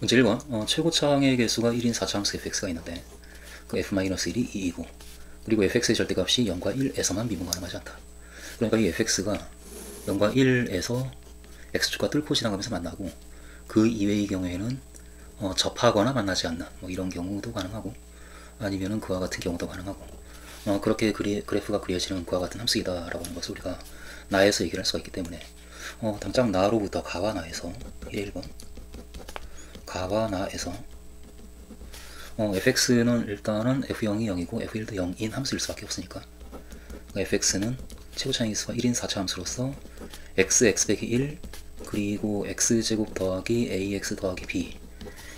문제 1번 최고차항의 개수가 1인 4차함수 fx가 있는데 그 f-1이 2이고 그리고 fx의 절대값이 0과 1에서만 미분 가능하지 않다. 그러니까 이 fx가 0과 1에서 x축과 뚫고 지나가면서 만나고 그 이외의 경우에는 접하거나 만나지 않는 뭐 이런 경우도 가능하고 아니면은 그와 같은 경우도 가능하고 그렇게 그래프가 그려지는 그와 같은 함수이다 라고 하는 것을 우리가 나에서 얘기를 할 수가 있기 때문에 당장 나로부터 가와 나에서 1번 가와 나에서 fx는 일단은 f0이 0이고 f1도 0인 함수일 수밖에 없으니까 fx는 최고차항 개수가 1인 4차 함수로서 x 1 그리고 x제곱 더하기 ax 더하기 b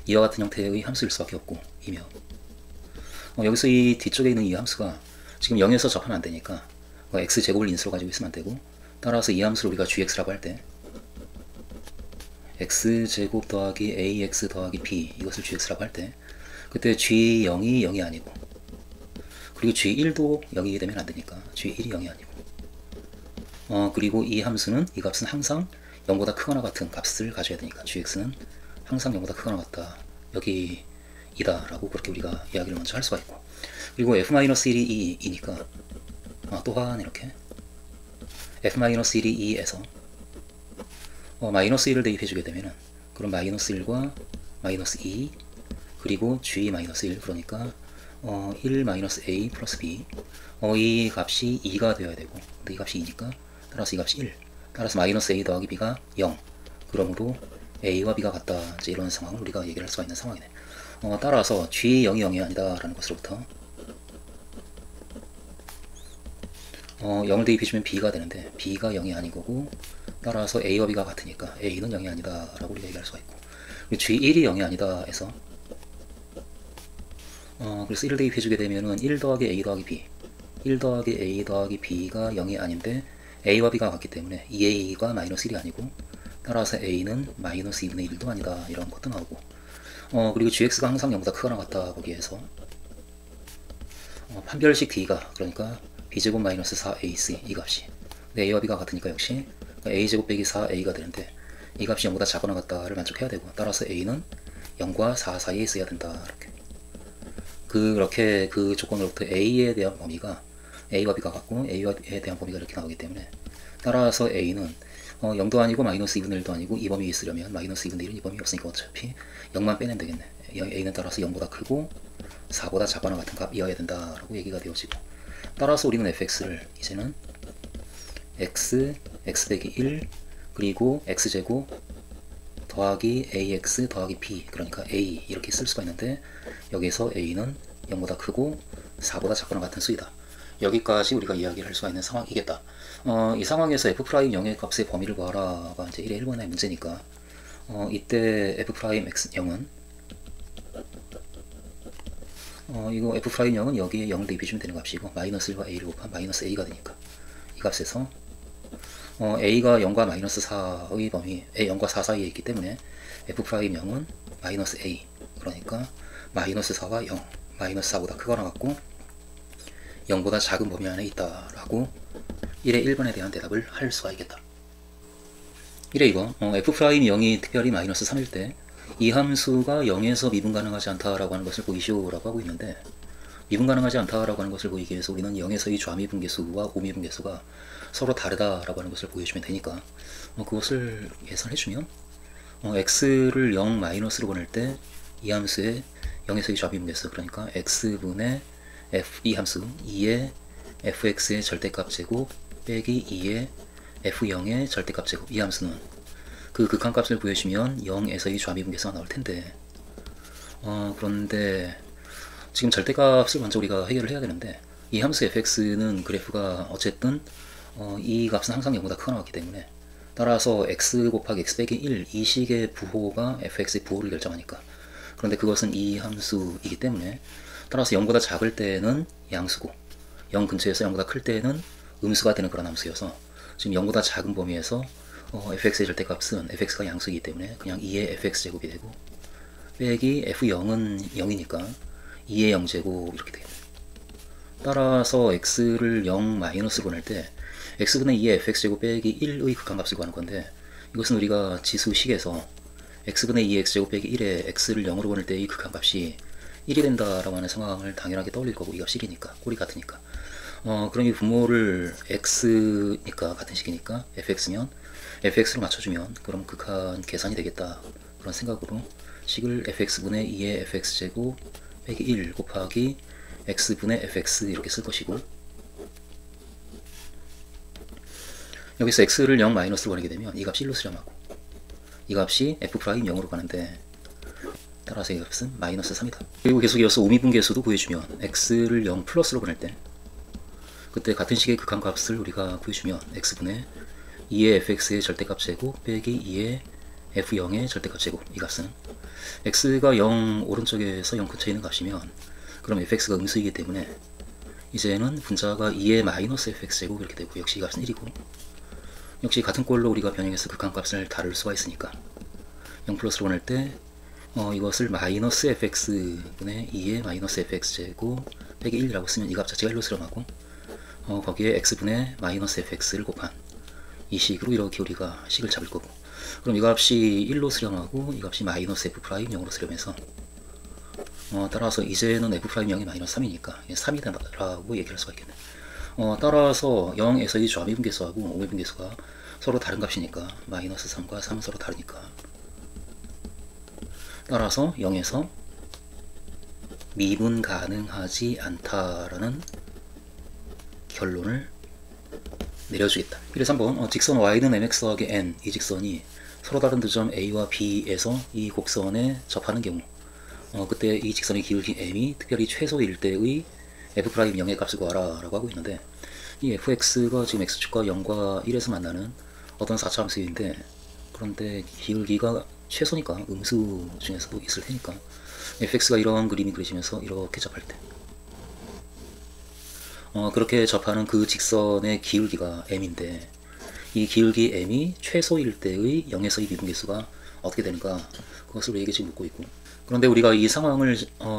이와 같은 형태의 함수일 수밖에 없고 이며 여기서 이 뒤쪽에 있는 이 함수가 지금 0에서 접하면 안 되니까 x제곱을 인수로 가지고 있으면 안 되고 따라서 이 함수를 우리가 gx라고 할 때 x제곱 더하기 ax 더하기 b 이것을 gx라고 할 때 그때 g0이 0이 아니고 그리고 g1도 0이게 되면 안 되니까 g1이 0이 아니고 그리고 이 함수는 이 값은 항상 0보다 크거나 같은 값을 가져야 되니까 gx는 항상 0보다 크거나 같다 여기 이다 라고 그렇게 우리가 이야기를 먼저 할 수가 있고 그리고 f-1이 2이니까 또한 이렇게 f-1이 2에서 마이너스 1을 대입해주게 되면은 그럼 마이너스 1과 마이너스 2 그리고 g-1 그러니까 1 마이너스 a 플러스 b 이 값이 2가 되어야 되고 근데 이 값이 2니까 따라서 이 값이 1 따라서 마이너스 a 더하기 b가 0 그러므로 a와 b가 같다 이제 이런 상황을 우리가 얘기를 할 수가 있는 상황이네. 따라서 g0이 0이 아니다 라는 것으로부터 0을 대입해주면 b가 되는데 b가 0이 아닌 거고 따라서 a와 b가 같으니까 a는 0이 아니다 라고 우리가 얘기할 수가 있고 g1이 0이 아니다 해서 그래서 1을 대입해주게 되면은 1 더하기 a 더하기 b 1 더하기 a 더하기 b가 0이 아닌데 a와 b가 같기 때문에 2a가 마이너스 1이 아니고 따라서 a는 마이너스 2분의 1도 아니다 이런 것도 나오고 그리고 gx가 항상 0보다 크거나 같다 거기에서 판별식 d가 그러니까 b제곱 마이너스 4ac 이 값이 근데 a와 b가 같으니까 역시 a제곱 빼기 4a가 되는데 이 값이 0보다 작거나 같다를 만족해야 되고 따라서 a는 0과 4 사이에 있어야 된다 이렇게 그렇게 그 조건으로부터 a에 대한 범위가 a와 b가 같고 a에 대한 범위가 이렇게 나오기 때문에 따라서 a는 0도 아니고 마이너스 2분의 1도 아니고 이 범위에 있으려면 마이너스 2분의 1은 이 범위 없으니까 어차피 0만 빼면 되겠네. a는 따라서 0보다 크고 4보다 작거나 같은 값이어야 된다라고 얘기가 되어지고 따라서 우리는 fx를 이제는 x 빼기 1 그리고 x제곱 더하기 ax 더하기 b 그러니까 a 이렇게 쓸 수가 있는데 여기서 a는 0보다 크고 4보다 작거나 같은 수이다. 여기까지 우리가 이야기를 할 수가 있는 상황이겠다. 이 상황에서 f'0의 값의 범위를 구하라가 이제 1의 1번의 문제니까 이때 f'(x0은 이거 f'0은 여기에 0을 대입해주면 되는 값이고 마이너스 1과 a를 곱한 마이너스 a가 되니까 이 값에서 a가 0과 마이너스 4의 범위 0과 4 사이에 있기 때문에 f'0은 마이너스 a 그러니까 마이너스 4와 0 마이너스 4보다 크거나 같고 0보다 작은 범위 안에 있다 라고 1의 1번에 대한 대답을 할 수가 있겠다. 1의 2번 f'0이 특별히 마이너스 3일 때 이 함수가 0에서 미분 가능하지 않다라고 하는 것을 보이시오 라고 하고 있는데 미분 가능하지 않다라고 하는 것을 보이기 위해서 우리는 0에서의 좌미분계수와 우미분계수가 서로 다르다라고 하는 것을 보여주면 되니까 그것을 계산해주면 x를 0 마이너스로 보낼 때 이 함수의 0에서의 좌미분계수 그러니까 x분의 f 이 함수 2의 fx의 절대값 제곱 빼기 2의 f0의 절대값 제곱 이 함수는 그 극한값을 보여주면 0에서의 좌미분계수가 나올 텐데 그런데 지금 절대값을 먼저 우리가 해결을 해야 되는데 이 함수 fx는 그래프가 어쨌든 이 값은 항상 0보다 크거나 같기 때문에 따라서 x 곱하기 x 빼기 1 이 식의 부호가 fx의 부호를 결정하니까 그런데 그것은 이 함수이기 때문에 따라서 0보다 작을 때는 양수고 0 근처에서 0보다 클 때는 음수가 되는 그런 함수여서 지금 0보다 작은 범위에서 fx의 절대값은 fx가 양수이기 때문에 그냥 2의 fx제곱이 되고 빼기 f0은 0이니까 2의 0제곱 이렇게 되겠네. 따라서 x를 0 마이너스로 보낼 때 x분의 2의 fx제곱 빼기 1의 극한값을 구하는 건데 이것은 우리가 지수식에서 x분의 2x제곱 빼기 1에 x를 0으로 보낼 때 이 극한값이 1이 된다라고 하는 상황을 당연하게 떠올릴 거고, 이 값이 1이니까 꼴이 같으니까. 그럼 이 분모를 x니까 같은 식이니까 fx면 fx로 맞춰주면 그럼 극한 계산이 되겠다, 그런 생각으로 식을 fx분의 2의 fx제곱 빼기 1 곱하기 x분의 fx 이렇게 쓸 것이고, 여기서 x를 0 마이너스로 보내게 되면 이 값이 1로 수렴하고, 이 값이 f'0으로 가는데 따라서 이 값은 마이너스 3이다. 그리고 계속 이어서 오미분계수도 구해주면 x를 0 플러스로 보낼 때 그때 같은 식의 극한값을 우리가 구해주면 x분의 2의 fx의 절대값 제곱 빼기 2의 f0의 절대값 제곱, 이 값은 x가 0 오른쪽에서 0 근처에 있는 값이면 그럼 fx가 음수이기 때문에 이제는 분자가 2의 마이너스 fx 제곱 이렇게 되고, 역시 이 값은 1이고, 역시 같은 꼴로 우리가 변형해서 극한값을 다룰 수가 있으니까 0 플러스로 보낼 때 이것을 마이너스 fx분의 2의 마이너스 fx 제곱 빼기 1이라고 쓰면 이 값 자체가 1로 수렴하고, 거기에 x분의 마이너스 fx를 곱한 이 식으로 이렇게 우리가 식을 잡을 거고, 그럼 이 값이 1로 수렴하고 이 값이 마이너스 f'0으로 수렴해서 따라서 이제는 f'0이 마이너스 3이니까 3이 된다라고 얘기할 수가 있겠네. 따라서 0에서 이 좌미분계수하고 우미분계수가 서로 다른 값이니까 마이너스 3과 3은 서로 다르니까, 따라서 0에서 미분 가능하지 않다라는 결론을 내려주겠다. 그래서 한번 직선 y는 mx 더하기 n, 이 직선이 서로 다른 두 점 a와 b에서 이 곡선에 접하는 경우, 그때 이 직선의 기울기 m이 특별히 최소일 때의 f'0의 값을 구하라 라고 하고 있는데, 이 fx가 지금 x축과 0과 1에서 만나는 어떤 4차 함수인데, 그런데 기울기가 최소니까 음수 중에서도 있을 테니까 fx가 이런 그림이 그려지면서 이렇게 접할 때 그렇게 접하는 그 직선의 기울기가 m인데, 이 기울기 m이 최소일 때의 0에서 2 미분계수가 어떻게 되는가, 그것을 우리에게 지금 묻고 있고, 그런데 우리가 이 상황을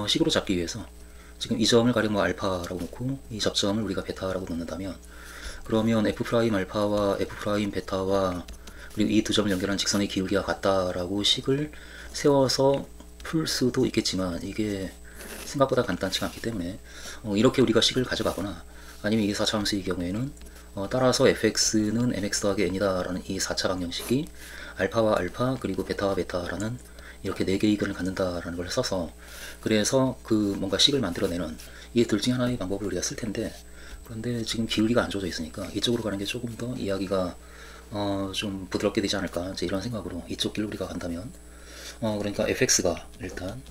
식으로 잡기 위해서 지금 이 점을 가령 뭐 알파라고 놓고 이 접점을 우리가 베타라고 놓는다면, 그러면 f' 알파와 f' 베타와 그리고 이 두 점을 연결한 직선의 기울기가 같다라고 식을 세워서 풀 수도 있겠지만, 이게 생각보다 간단치가 않기 때문에 이렇게 우리가 식을 가져가거나, 아니면 이 4차 함수의 경우에는 따라서 fx는 mx 더하기 n이다 라는 이 4차 방정식이 알파와 알파 그리고 베타와 베타라는 이렇게 4개의 이견을 갖는다라는 걸 써서, 그래서 그 뭔가 식을 만들어내는 이 둘 중에 하나의 방법을 우리가 쓸 텐데, 그런데 지금 기울기가 안 좋아져 있으니까 이쪽으로 가는 게 조금 더 이야기가 좀 부드럽게 되지 않을까, 이제 이런 생각으로 이쪽 길로 우리가 간다면, 그러니까 fx가 일단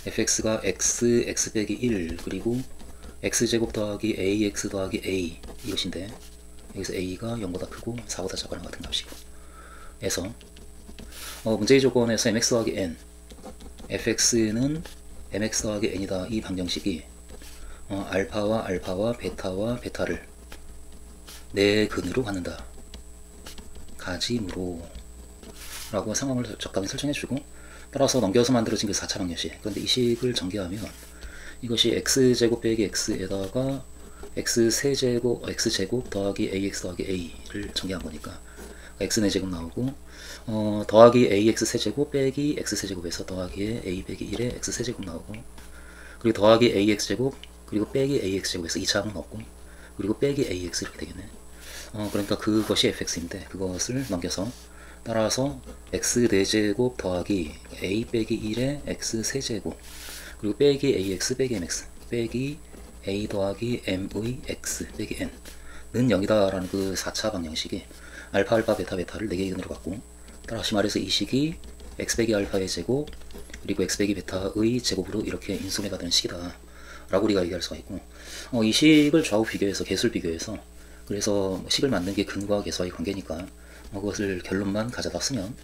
fx가 x 빼기 1 그리고 x제곱 더하기 ax 더하기 a 이것인데, 여기서 a가 0보다 크고 4보다 작거나 같은 값이고, 에서 문제의 조건에서 mx 더하기 n, fx는 mx 더하기 n이다, 이 방정식이 알파와 알파와 베타를 내 근으로 갖는다, 가지므로 라고 상황을 적당히 설정해주고, 따라서 넘겨서 만들어진 그 4차 방정식, 그런데 이 식을 전개하면 이것이 x제곱 빼기 x에다가 x제곱 더하기 ax 더하기 a를 전개한 거니까 x 4제곱 나오고, 더하기 ax 세제곱 빼기 x 세제곱에서 더하기에 a 빼기 1에 x 세제곱 나오고, 그리고 더하기 ax 제곱 그리고 빼기 ax 제곱에서 2차 항은 없고, 그리고 빼기 ax 이렇게 되겠네. 그러니까 그것이 fx인데, 그것을 넘겨서 따라서 x 4제곱 더하기 a 빼기 1에 x 세제곱 그리고 빼기 ax 빼기 mx 빼기 a 더하기 m의 x 빼기 n는 0이다 라는 그 4차 방정식이 알파 알파 베타 베타를 4개의 이견으로 갖고, 따라서 말해서 이 식이 x 빼기 알파의 제곱 그리고 x 빼기 베타의 제곱으로 이렇게 인수분해가 되는 식이다 라고 우리가 얘기할 수가 있고, 이 식을 좌우 비교해서 개수를 비교해서, 그래서 식을 만든 게 근과 계수와의 관계니까 그것을 결론만 가져다 쓰면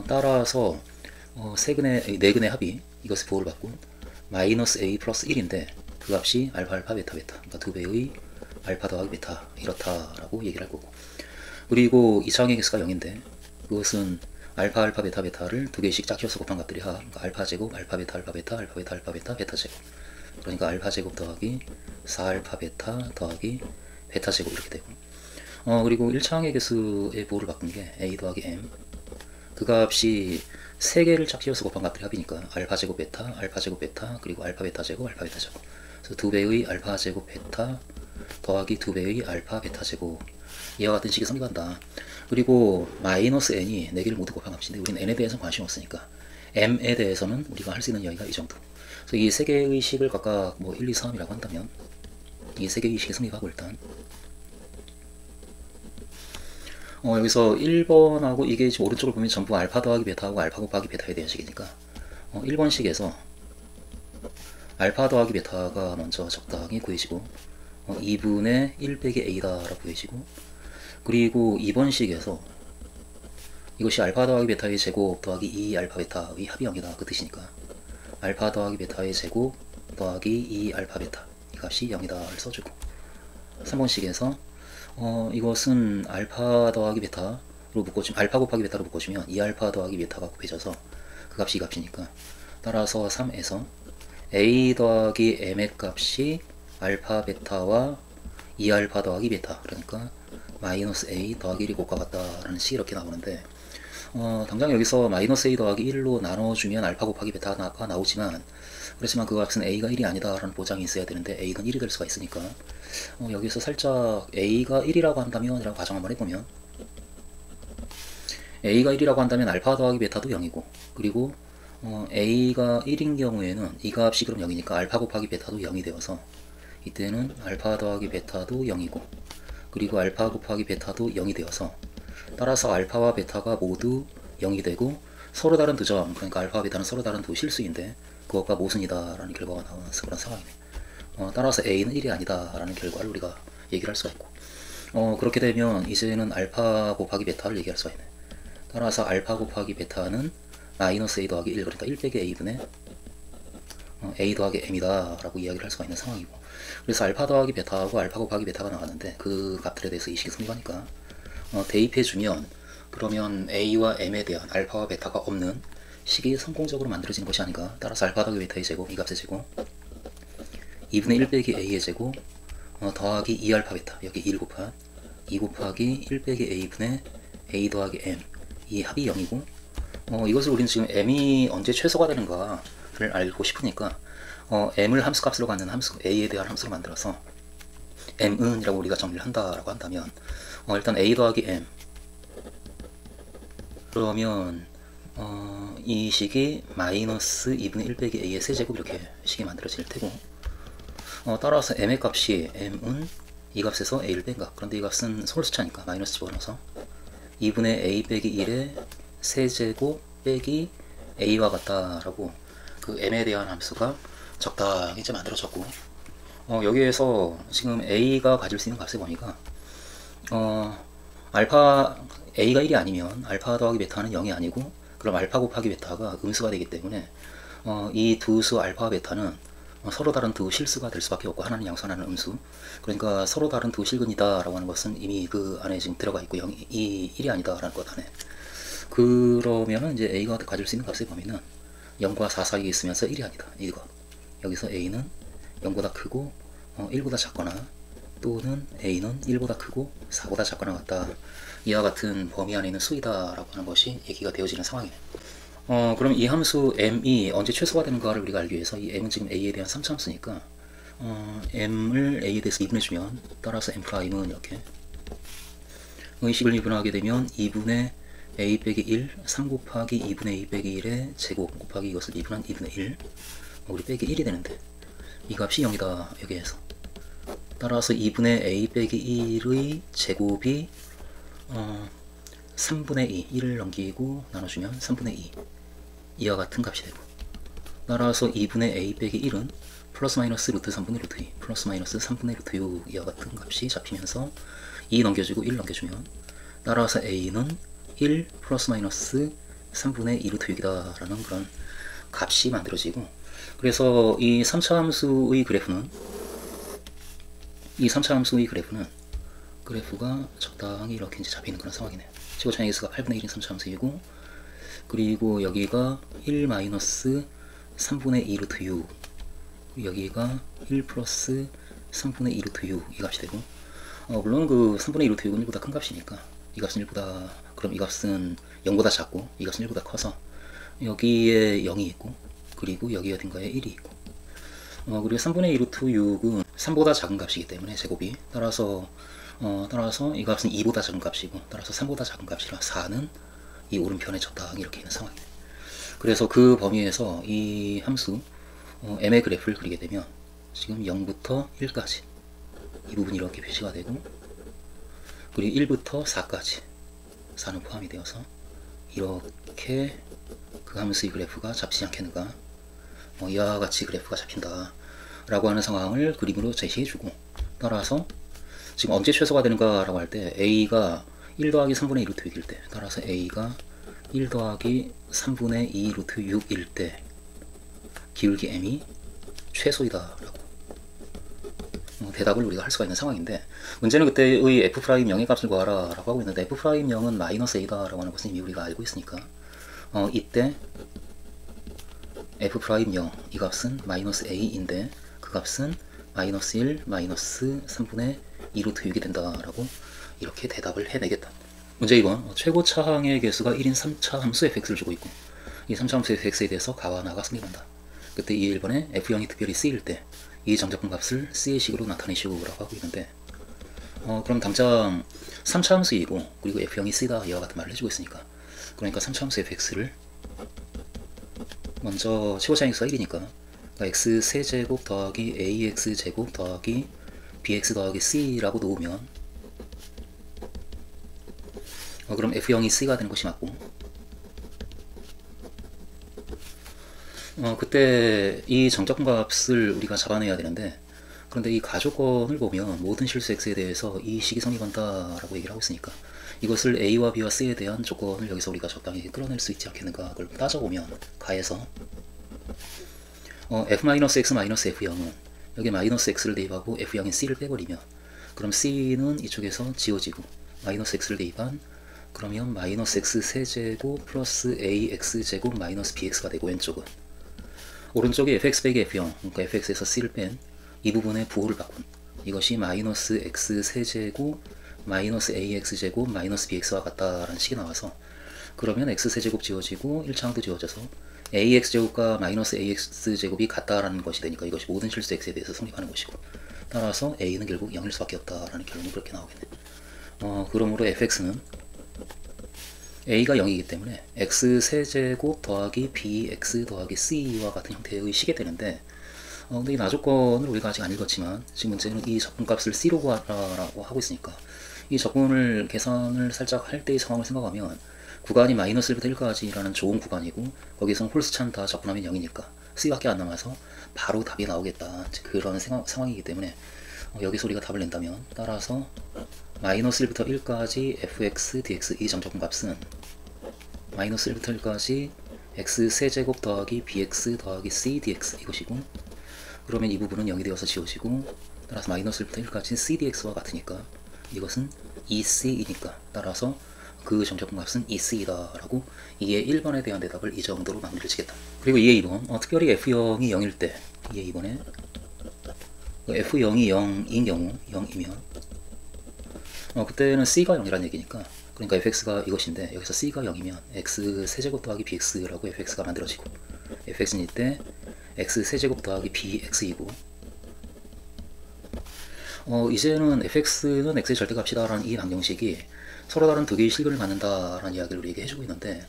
따라서 네 근의 합이 이것의 부호를 받고 마이너스 a 플러스 1인데, 그 값이 알파 알파 베타 베타, 그러니까 2배의 알파 더하기 베타 이렇다라고 얘기를 할 거고, 그리고 2차항의 개수가 0인데 그것은 알파 알파 베타 베타를 2개씩 짝지어서 곱한 값들이 그러니까 알파 제곱 알파 베타 알파 베타 알파 베타 알파 베타 베타 제곱, 그러니까 알파 제곱 더하기 4알파 베타 더하기 베타 제곱 이렇게 되고, 그리고 1차항의 개수의 부호를 바꾼 게 a 더하기 m, 그 값이 3개를 짝지어서 곱한 값들이 합이니까 알파 제곱 베타, 알파 제곱 베타, 그리고 알파 베타 제곱, 알파 베타 제곱. 그래서 2배의 알파 제곱 베타 더하기 2배의 알파 베타 제곱. 이와 같은 식이 성립한다. 그리고 마이너스 n이 4개를 모두 곱한 값인데 우리는 n에 대해서는 관심이 없으니까 m에 대해서는 우리가 할 수 있는 여기가 이 정도. 그래서 이 3개의 식을 각각 뭐 1, 2, 3이라고 한다면 이 3개의 식이 성립하고 일단 여기서 1번하고 이게 지금 오른쪽을 보면 전부 알파 더하기 베타하고 알파 곱하기 베타에 대한 식이니까 1번식에서 알파 더하기 베타가 먼저 적당히 구해지고 2분의 1 빼기 a다라고 구해지고, 그리고 2번식에서 이것이 알파 더하기 베타의 제곱 더하기 2 알파 베타의 합이 0이다 그 뜻이니까 알파 더하기 베타의 제곱 더하기 2 알파 베타 이 값이 0이다를 써주고, 3번식에서 이것은 알파 더하기 베타로 묶어주면 알파 곱하기 베타로 묶어주면 2알파 더하기 베타가 곱해져서 그 값이 이 값이니까 따라서 3에서 a 더하기 m의 값이 알파 베타와 2알파 더하기 베타, 그러니까 마이너스 a 더하기 1이 곱과 같다라는 식이 이렇게 나오는데, 당장 여기서 마이너스 a 더하기 1로 나눠주면 알파 곱하기 베타가 나오지만, 그렇지만 그 값은 a가 1이 아니다라는 보장이 있어야 되는데 a는 1이 될 수가 있으니까 여기서 살짝 a가 1이라고 한다면 이라고 가정 한번 해보면 a가 1이라고 한다면 알파 더하기 베타도 0이고, 그리고 a가 1인 경우에는 이 값이 그럼 0이니까 알파 곱하기 베타도 0이 되어서 이때는 알파 더하기 베타도 0이고, 그리고 알파 곱하기 베타도 0이 되어서 따라서 알파와 베타가 모두 0이 되고 서로 다른 두 점, 그러니까 알파와 베타는 서로 다른 두 실수인데 그것과 모순이다 라는 결과가 나오는 그런 상황이네. 따라서 a는 1이 아니다 라는 결과를 우리가 얘기를 할 수가 있고, 그렇게 되면 이제는 알파 곱하기 베타를 얘기할 수가 있네. 따라서 알파 곱하기 베타는 마이너스 a 더하기 1, 그러니까 1 빼기 a분의 a 더하기 m이다 라고 이야기를 할 수가 있는 상황이고, 그래서 알파 더하기 베타하고 알파 곱하기 베타가 나왔는데 그 값들에 대해서 이 식이 성립하니까 대입해주면 그러면 a와 m에 대한 알파와 베타가 없는 식이 성공적으로 만들어지는 것이 아닌가. 따라서 알파 더하기 베타의 제곱, 이 값의 제곱 2분의 1 빼기 a의 제곱 더하기 2알파 베타, 여기 1 곱한 2 곱하기 1 빼기 a분의 a 더하기 m, 이 합이 0이고, 이것을 우리는 지금 m이 언제 최소가 되는가를 알고 싶으니까 m을 함수값으로 갖는 함수 a에 대한 함수로 만들어서 m은 이라고 우리가 정리를 한다라고 한다면 일단 a 더하기 m, 그러면 이 식이 마이너스 2분의 1 빼기 a의 세제곱 이렇게 식이 만들어질 테고, 따라서 m의 값이 m은 이 값에서 a를 뺀 값, 그런데 이 값은 솔수차니까 마이너스 집어넣어서 2분의 a 빼기 1의 세제곱 빼기 a와 같다라고 그 m에 대한 함수가 적당히 이제 만들어졌고, 여기에서 지금 a가 가질 수 있는 값의 범위가 알파 a가 1이 아니면 알파 더하기 베타는 0이 아니고, 그럼 알파 곱하기 베타가 음수가 되기 때문에 이 두 수 알파와 베타는 서로 다른 두 실수가 될 수밖에 없고, 하나는 양수 하나는 음수, 그러니까 서로 다른 두 실근이다 라고 하는 것은 이미 그 안에 지금 들어가 있고 이 1이 아니다 라는 것 안에, 그러면은 이제 a가 가질 수 있는 값의 범위는 0과 4 사이에 있으면서 1이 아니다 이거. 여기서 a는 0보다 크고 1보다 작거나, 또는 a는 1보다 크고 4보다 작거나 같다, 이와 같은 범위 안에 있는 수이다 라고 하는 것이 얘기가 되어지는 상황이네. 그럼 이 함수 m이 언제 최소가 되는가를 우리가 알기 위해서 이 m은 지금 a에 대한 3차 함수니까 m을 a에 대해서 미분해주면, 따라서 m'은 이렇게 의식을 미분하게 되면 2분의 a 빼기 1, 3 곱하기 2분의 a 빼기 1의 제곱 곱하기 이것을 미분한 2분의 1, 우리 빼기 1이 되는데 이 값이 0이다 여기에서. 따라서 2분의 a 빼기 1의 제곱이 3분의 2, 1을 넘기고 나눠주면 3분의 2, 이와 같은 값이 되고, 따라서 2분의 a 빼기 1은 플러스 마이너스 루트 3분의 루트 2, 플러스 마이너스 3분의 루트 6, 이와 같은 값이 잡히면서 2 넘겨주고 1 넘겨주면, 따라서 a는 1 플러스 마이너스 3분의 2 루트 6이다 라는 그런 값이 만들어지고, 그래서 이 3차 함수의 그래프는 그래프가 적당히 이렇게 이제 잡히는 그런 상황이네요. 최고차의 x가 8분의 1인 3차 함수이고, 그리고 여기가 1 마이너스 3분의 2 루트 6, 여기가 1 플러스 3분의 2 루트 6, 이 값이 되고, 물론 그 3분의 2 루트 6은 1보다 큰 값이니까 이 값은 1보다, 그럼 이 값은 0보다 작고 이 값은 1보다 커서 여기에 0이 있고 그리고 여기 어딘가에 1이 있고 그리고 3분의 2 루트 6은 3보다 작은 값이기 때문에 제곱이 따라서 이 값은 2보다 작은 값이고 따라서 3보다 작은 값이라 4는 이 오른편에 적당히 이렇게 있는 상황이에요. 그래서 그 범위에서 이 함수 m의 그래프를 그리게 되면 지금 0부터 1까지 이 부분이 이렇게 표시가 되고 그리고 1부터 4까지 4는 포함이 되어서 이렇게 그 함수의 그래프가 잡히지 않겠는가 이와 같이 그래프가 잡힌다 라고 하는 상황을 그림으로 제시해주고 따라서 지금 언제 최소가 되는가 라고 할 때 a가 1 더하기 3분의 2 루트 6일 때 따라서 a가 1 더하기 3분의 2 루트 6일 때 기울기 m이 최소이다 라고 대답을 우리가 할 수가 있는 상황인데 문제는 그때의 f'0의 값을 구하라 라고 하고 있는데 f'0은 마이너스 a다 라고 하는 것은 이미 우리가 알고 있으니까 이때 f'0 이 값은 마이너스 a인데 그 값은 마이너스 1 마이너스 3분의 2 루트 6이 된다 라고 이렇게 대답을 해내겠다. 문제 2번 최고 차항의 개수가 1인 3차 함수 fx를 주고 있고 이 3차 함수 fx에 대해서 가와 나가 성립한다. 그때 이 1번에 f0이 특별히 c일 때 이 정적분 값을 c의 식으로 나타내시오 라고 하고 있는데 그럼 당장 3차 함수이고 그리고 f0이 c다 이와 같은 말을 해주고 있으니까 그러니까 3차 함수 fx를 먼저 최고 차항의 개수가 1이니까 그러니까 x 세제곱 더하기 ax 제곱 더하기 bx 더하기 c라고 놓으면 그럼 f0이 c가 되는 것이 맞고 그때 이 정적분 값을 우리가 잡아내야 되는데 그런데 이 가조건을 보면 모든 실수 x에 대해서 이 식이 성립한다 라고 얘기를 하고 있으니까 이것을 a와 b와 c에 대한 조건을 여기서 우리가 적당히 끌어낼 수 있지 않겠는가 그걸 따져보면 가에서 f-x-f0은 여기 마이너스 x를 대입하고 f0인 c를 빼버리면 그럼 c는 이쪽에서 지워지고 마이너스 x를 대입한 그러면 마이너스 x 세제곱 플러스 ax 제곱 마이너스 bx가 되고 왼쪽은 오른쪽에 fx 빼기 f0 그러니까 fx에서 c를 뺀 이 부분의 부호를 바꾼 이것이 마이너스 x 세제곱 마이너스 ax 제곱 마이너스 bx와 같다라는 식이 나와서 그러면 x 세제곱 지워지고 1차항도 지워져서 ax 제곱과 마이너스 ax 제곱이 같다라는 것이 되니까 이것이 모든 실수 x에 대해서 성립하는 것이고 따라서 a는 결국 0일 수밖에 없다라는 결론이 그렇게 나오겠네. 그러므로 fx는 a가 0이기 때문에 x 세제곱 더하기 bx 더하기 c와 같은 형태의 식이 되는데 근데 이 나조건을 우리가 아직 안 읽었지만 지금 문제는 이 적분값을 c로 구하라고 하고 있으니까 이 적분을 계산을 살짝 할 때의 상황을 생각하면 구간이 마이너스 1부터 1까지라는 좋은 구간이고 거기서는 홀수차는 다 적분하면 0이니까 c밖에 안 남아서 바로 답이 나오겠다 그런 상황이기 때문에 여기서 우리가 답을 낸다면 따라서 마이너스 1부터 1까지 fx dx 이 정적분 값은 마이너스 1부터 1까지 x 세제곱 더하기 bx 더하기 c dx 이것이고 그러면 이 부분은 0이 되어서 지워지고 따라서 마이너스 1부터 1까지 c dx와 같으니까 이것은 2c이니까 따라서 그 정적분 값은 2c이다 라고 2의 1번에 대한 대답을 이 정도로 마무리를 짓겠다. 그리고 2의 2번 특별히 f0이 0일 때 2의 2번에 f0이 0인 경우 0이면 그때는 c가 0이라는 얘기니까 그러니까 fx가 이것인데 여기서 c가 0이면 x 세제곱 더하기 bx라고 fx가 만들어지고 fx는 이때 x 세제곱 더하기 bx이고 이제는 fx는 x의 절대값이다 라는 이 방정식이 서로 다른 두 개의 실근을 갖는다 라는 이야기를 우리에게 해주고 있는데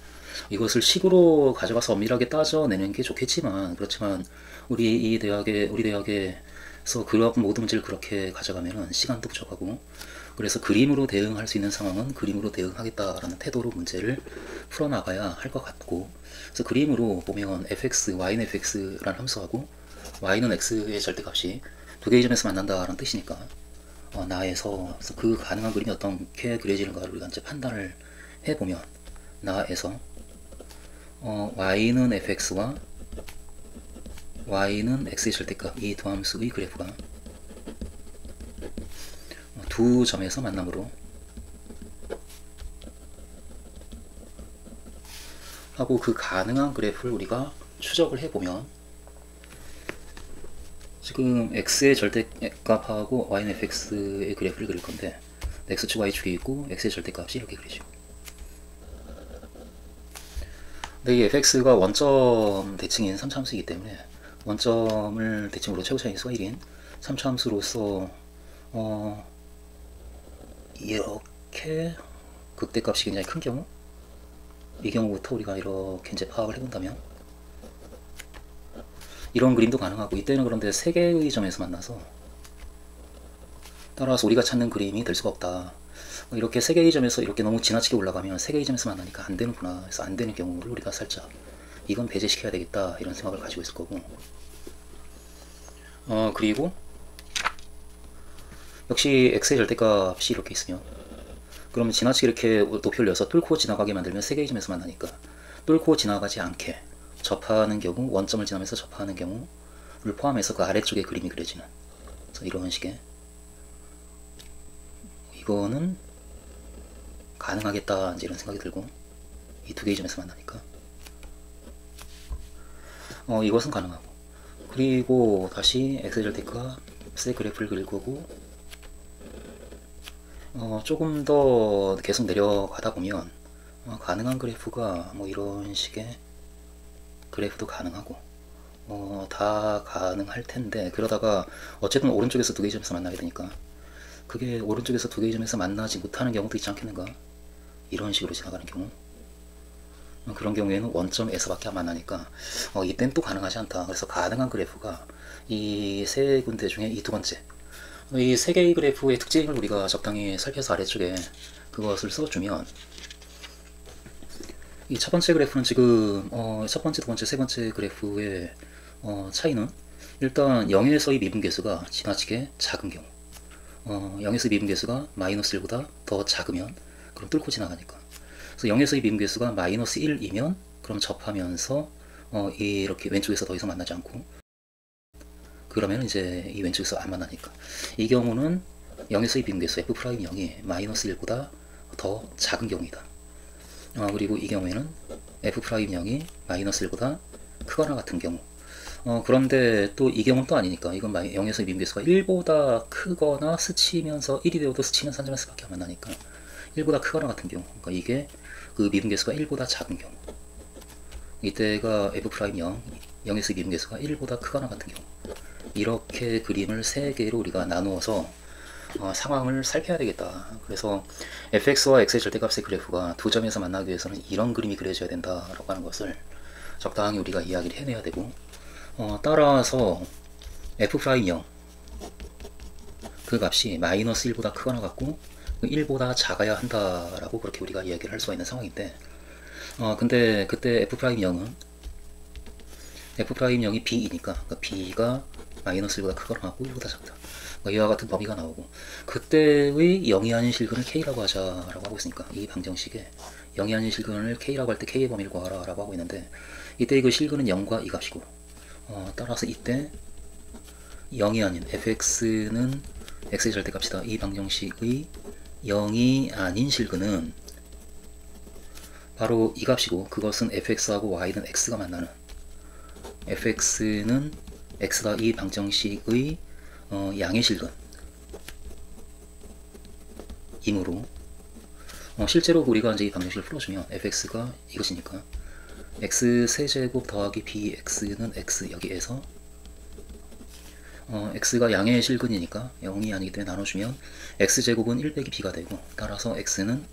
이것을 식으로 가져가서 엄밀하게 따져내는 게 좋겠지만 그렇지만 우리 대학에서 그런 모든 문제를 그렇게 가져가면 시간도 부족하고 그래서 그림으로 대응할 수 있는 상황은 그림으로 대응하겠다라는 태도로 문제를 풀어나가야 할 것 같고 그래서 그림으로 보면 fx, y는 fx라는 함수하고 y는 x의 절대값이 두 개의 점에서 만난다라는 뜻이니까 나에서 그 가능한 그림이 어떻게 그려지는가를 우리가 이제 판단을 해보면 나에서 y는 fx와 y는 x의 절대값 이 두 함수의 그래프가 두 점에서 만남으로 하고 그 가능한 그래프를 우리가 추적을 해보면 지금 x의 절대값하고 y는 fx의 그래프를 그릴 건데 x축 y축이 있고 x의 절대값이 이렇게 그리죠. 근데 이 fx가 원점 대칭인 3차함수이기 때문에 원점을 대칭으로 최고차인수가 1인 3차함수로서 이렇게 극대값이 굉장히 큰 경우, 이 경우부터 우리가 이렇게 이제 파악을 해본다면 이런 그림도 가능하고, 이때는 그런데 세 개의 점에서 만나서 따라서 우리가 찾는 그림이 될 수가 없다. 이렇게 세 개의 점에서 이렇게 너무 지나치게 올라가면 세 개의 점에서 만나니까 안 되는구나. 그래서 안 되는 경우를 우리가 살짝 이건 배제시켜야 되겠다 이런 생각을 가지고 있을 거고, 그리고 역시 x의 절대값이 이렇게 있으면 그러면 지나치게 이렇게 높이 올려서 뚫고 지나가게 만들면 세 개의 점에서 만나니까 뚫고 지나가지 않게 접하는 경우, 원점을 지나면서 접하는 경우를 포함해서 그 아래쪽에 그림이 그려지는, 그래서 이런 식의, 이거는 가능하겠다 이제 이런 생각이 들고, 이 두 개의 점에서 만나니까 이것은 가능하고, 그리고 다시 x의 절대값의 그래프를 그릴 거고, 조금 더 계속 내려가다 보면 가능한 그래프가 뭐 이런 식의 그래프도 가능하고 다 가능할 텐데, 그러다가 어쨌든 오른쪽에서 두 개의 점에서 만나게 되니까 그게 오른쪽에서 두 개의 점에서 만나지 못하는 경우도 있지 않겠는가, 이런 식으로 지나가는 경우, 그런 경우에는 원점에서밖에 안 만나니까 이땐 또 가능하지 않다. 그래서 가능한 그래프가 이 세 군데 중에 이 두 번째, 이 세 개의 그래프의 특징을 우리가 적당히 살펴서 아래쪽에 그것을 써주면, 이 첫 번째 그래프는 지금 첫 번째, 두 번째, 세 번째 그래프의 차이는 일단 0에서의 미분계수가 지나치게 작은 경우, 0에서의 미분계수가 마이너스 1보다 더 작으면 그럼 뚫고 지나가니까, 그래서 0에서의 미분계수가 마이너스 1이면 그럼 접하면서 이렇게 왼쪽에서 더 이상 만나지 않고, 그러면 이제 이 왼쪽에서 안 만나니까, 이 경우는 0에서의 미분계수 f'0이 마이너스 1보다 더 작은 경우이다. 그리고 이 경우에는 f'0이 마이너스 1보다 크거나 같은 경우, 그런데 또 이 경우는 또 아니니까, 이건 0에서의 미분계수가 1보다 크거나 스치면서 1이 되어도 스치면서 한 점에서 밖에 안 만나니까 1보다 크거나 같은 경우, 그러니까 이게 그 미분계수가 1보다 작은 경우, 이때가 f'0, 0에서의 미분계수가 1보다 크거나 같은 경우, 이렇게 그림을 세 개로 우리가 나누어서 상황을 살펴야 되겠다. 그래서 fx와 x의 절대값의 그래프가 두 점에서 만나기 위해서는 이런 그림이 그려져야 된다라고 하는 것을 적당히 우리가 이야기를 해내야 되고, 따라서 f'0 그 값이 마이너스 1보다 크거나 같고 1보다 작아야 한다라고 그렇게 우리가 이야기를 할 수가 있는 상황인데, 근데 그때 f'0이 b이니까 그러니까 b가 마이너스 1보다 크거나 같고 1보다 작다, 이와 같은 범위가 나오고, 그때의 0이 아닌 실근을 k라고 하자라고 하고 있으니까, 이 방정식에 0이 아닌 실근을 k라고 할 때 k의 범위를 구하라 라고 하고 있는데, 이때 그 실근은 0과 이 값이고, 따라서 이때 0이 아닌 fx는 x의 절대값이다, 이 방정식의 0이 아닌 실근은 바로 이 값이고, 그것은 fx하고 y는 x가 만나는, fx는 x가 이 방정식의 양의 실근 이므로, 실제로 우리가 이제 이 방정식을 풀어주면 fx가 이것이니까 x 세제곱 더하기 bx는 x, 여기에서 x가 양의 실근이니까 0이 아니기 때문에 나눠주면 x제곱은 1 빼기 b가 되고, 따라서 x는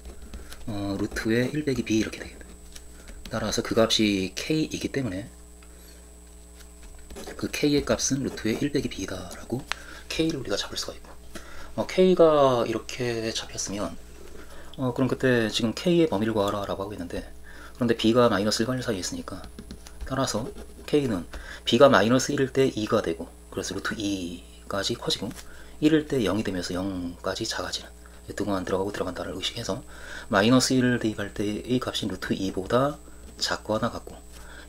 루트의 1 빼기 b 이렇게 되겠다. 따라서 그 값이 k이기 때문에 그 k의 값은 루트의 1 빼기 b다 라고 k를 우리가 잡을 수가 있고, k가 이렇게 잡혔으면 그럼 그때 지금 k의 범위를 구하라 라고 하고 있는데, 그런데 b가 마이너스 1과 1 사이에 있으니까, 따라서 k는 b가 마이너스 1일 때 2가 되고, 그래서 루트 2까지 커지고 1일 때 0이 되면서 0까지 작아지는, 등호안 들어가고 들어간다를 의식해서 마이너스 1을 대입할 때의 값인 루트 2보다 작거나 같고,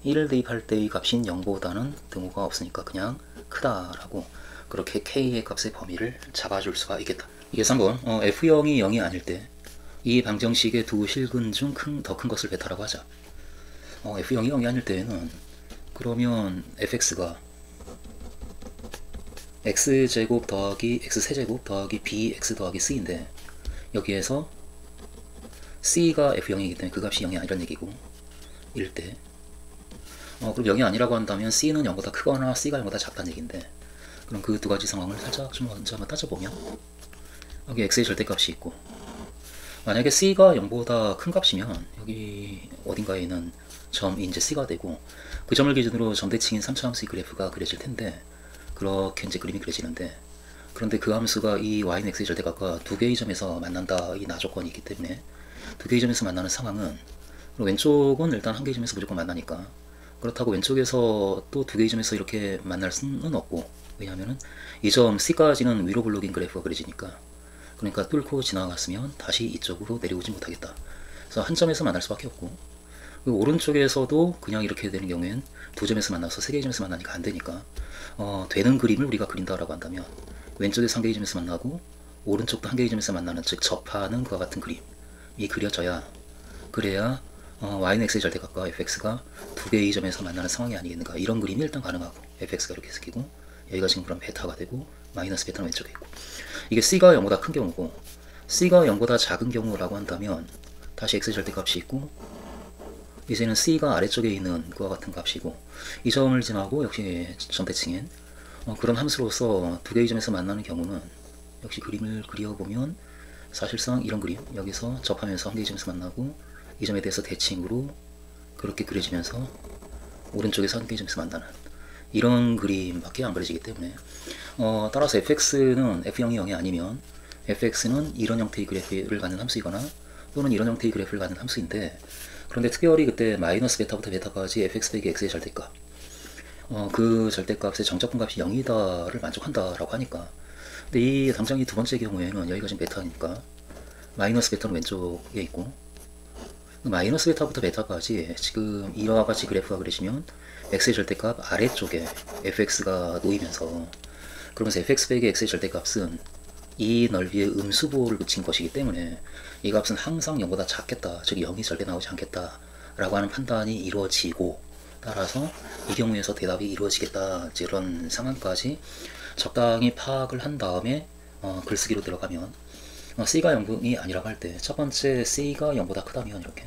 1을 대입할 때의 값인 0보다는 등호가 없으니까 그냥 크다라고, 그렇게 k의 값의 범위를 잡아줄 수가 있겠다. 이게 3번 f0이 0이 아닐 때 이 방정식의 두 실근 중 더 큰 것을 베타라고 하자. f0이 0이 아닐 때에는 그러면 fx가 x제곱 더하기 x세제곱 더하기 bx 더하기 c인데, 여기에서 c가 f0이기 때문에 그 값이 0이 아니란 얘기고, 1때 그럼 0이 아니라고 한다면 C는 0보다 크거나 C가 0보다 작다는 얘기인데, 그럼 그 두 가지 상황을 살짝 좀 먼저 한번 따져보면, 여기 X의 절대값이 있고, 만약에 C가 0보다 큰 값이면 여기 어딘가에 있는 점이 이제 C가 되고, 그 점을 기준으로 점대칭인 3차 함수의 그래프가 그려질 텐데, 그렇게 이제 그림이 그려지는데, 그런데 그 함수가 이 y는 x의 절대값과 두 개의 점에서 만난다, 이 나조건이 있기 때문에 두 개의 점에서 만나는 상황은, 왼쪽은 일단 한 개의 점에서 무조건 만나니까, 그렇다고 왼쪽에서 또 두 개의 점에서 이렇게 만날 수는 없고, 왜냐하면 이 점 C까지는 위로 블록인 그래프가 그려지니까, 그러니까 뚫고 지나갔으면 다시 이쪽으로 내려오지 못하겠다. 그래서 한 점에서 만날 수밖에 없고, 그리고 오른쪽에서도 그냥 이렇게 되는 경우엔 두 점에서 만나서 세 개의 점에서 만나니까 안 되니까, 되는 그림을 우리가 그린다라고 한다면 왼쪽에서 한 개의 점에서 만나고 오른쪽도 한 개의 점에서 만나는, 즉 접하는 그와 같은 그림이 그려져야, 그래야 y는 x의 절대값과 fx가 두 개의 점에서 만나는 상황이 아니겠는가, 이런 그림이 일단 가능하고, fx가 이렇게 생기고 여기가 지금 그럼 베타가 되고 마이너스 베타는 왼쪽에 있고, 이게 c가 0보다 큰 경우고, c가 0보다 작은 경우라고 한다면 다시 x의 절대값이 있고, 이제는 c가 아래쪽에 있는 그와 같은 값이고, 이 점을 지나고 역시 점대칭인 그런 함수로서 두 개의 점에서 만나는 경우는, 역시 그림을 그려보면 사실상 이런 그림, 여기서 접하면서 한 개의 점에서 만나고 이 점에 대해서 대칭으로 그렇게 그려지면서 오른쪽에서 한 개의 점에서 만나는 이런 그림밖에 안 그려지기 때문에, 따라서 fx는 f0이 0이 아니면 fx는 이런 형태의 그래프를 갖는 함수이거나 또는 이런 형태의 그래프를 갖는 함수인데, 그런데 특별히 그때 마이너스 베타부터 베타까지 fx 빼기 x의 절대값, 그 절대값의 정적분 값이 0이다를 만족한다라고 하니까, 근데 이 당장 이 두 번째 경우에는 여기가 지금 베타니까 마이너스 베타는 왼쪽에 있고, 마이너스 베타부터 베타까지 지금 이와 같이 그래프가 그려지면 x의 절대값 아래쪽에 fx가 놓이면서, 그러면서 fx 빼기 x의 절대값은 이 넓이에 음수보를 붙인 것이기 때문에 이 값은 항상 0보다 작겠다, 즉 0이 절대 나오지 않겠다 라고 하는 판단이 이루어지고, 따라서 이 경우에서 대답이 이루어지겠다, 이런 상황까지 적당히 파악을 한 다음에 글쓰기로 들어가면, C가 0이 아니라고 할 때 첫 번째 C가 0보다 크다면 이렇게,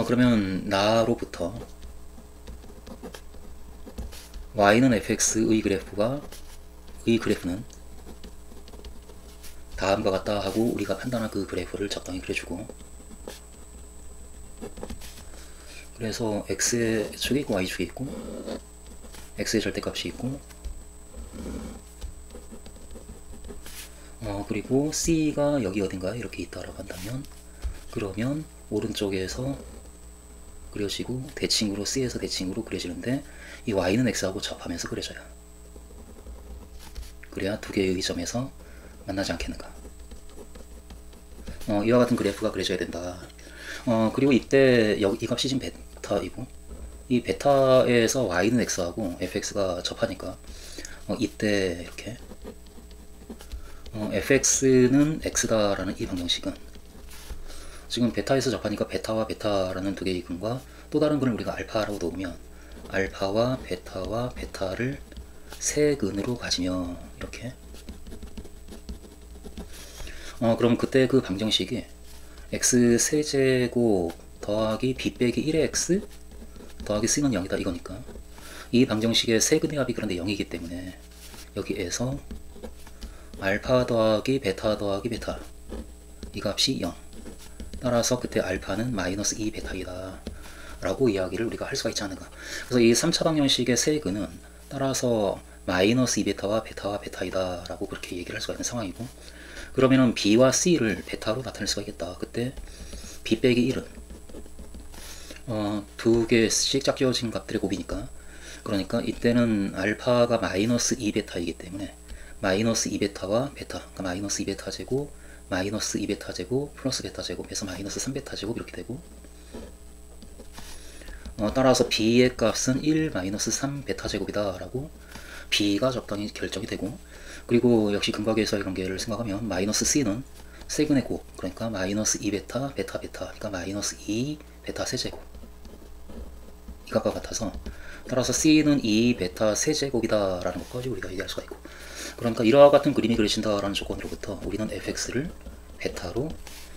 그러면 나로부터 y는 fx의 그래프는 다음과 같다 하고 우리가 판단한 그 그래프를 적당히 그려주고, 그래서 x의 축이 있고 y 축이 있고 x의 절대값이 있고, 그리고 c가 여기 어딘가에 이렇게 있다라고 한다면, 그러면 오른쪽에서 그려지고 대칭으로 c에서 대칭으로 그려지는데, 이 y는 x하고 접하면서 그려져요. 그래야 두 개의 점에서 만나지 않겠는가. 이와 같은 그래프가 그려져야 된다. 그리고 이때 이 값이 지금 베타이고, 이 베타에서 y는 x하고 fx가 접하니까 이때 이렇게 fx는 x다라는 이 방정식은 지금 베타에서 접하니까 베타와 베타라는 두 개의 근과 또 다른 근을 우리가 알파라고 놓으면, 알파와 베타를 세 근으로 가지며 이렇게, 그럼 그때 그 방정식이 x 세제곱 더하기 b 빼기 1의 x 더하기 c는 0이다 이거니까, 이 방정식의 세근의 합이 그런데 0이기 때문에 여기에서 알파 더하기 베타 더하기 베타 이 값이 0, 따라서 그때 알파는 마이너스 2 베타이다 라고 이야기를 우리가 할 수가 있지 않은가. 그래서 이 3차 방정식의 세근은 따라서 마이너스 2베타와 베타이다 라고 그렇게 얘기를 할 수가 있는 상황이고, 그러면은 b와 c를 베타로 나타낼 수가 있겠다. 그때 b 빼기 1은 두 개씩 짝지어진 값들의 곱이니까, 그러니까 이때는 알파가 마이너스 2베타이기 때문에 마이너스 2베타와 베타, 그러니까 마이너스 2베타 제곱 마이너스 2베타 제곱 플러스 베타 제곱에서 마이너스 3베타 제곱 이렇게 되고, 따라서 b의 값은 1 마이너스 3베타 제곱이다 라고 b가 적당히 결정이 되고, 그리고 역시 근각계수의 관계를 생각하면 마이너스 c는 세근의 곱, 그러니까 마이너스 2베타 베타 그러니까 마이너스 2 베타 세제곱 이 값과 같아서, 따라서 c는 2 베타 세제곱이다 라는 것까지 우리가 얘기할 수가 있고, 그러니까 이와 같은 그림이 그려진다 라는 조건으로부터 우리는 fx를 베타로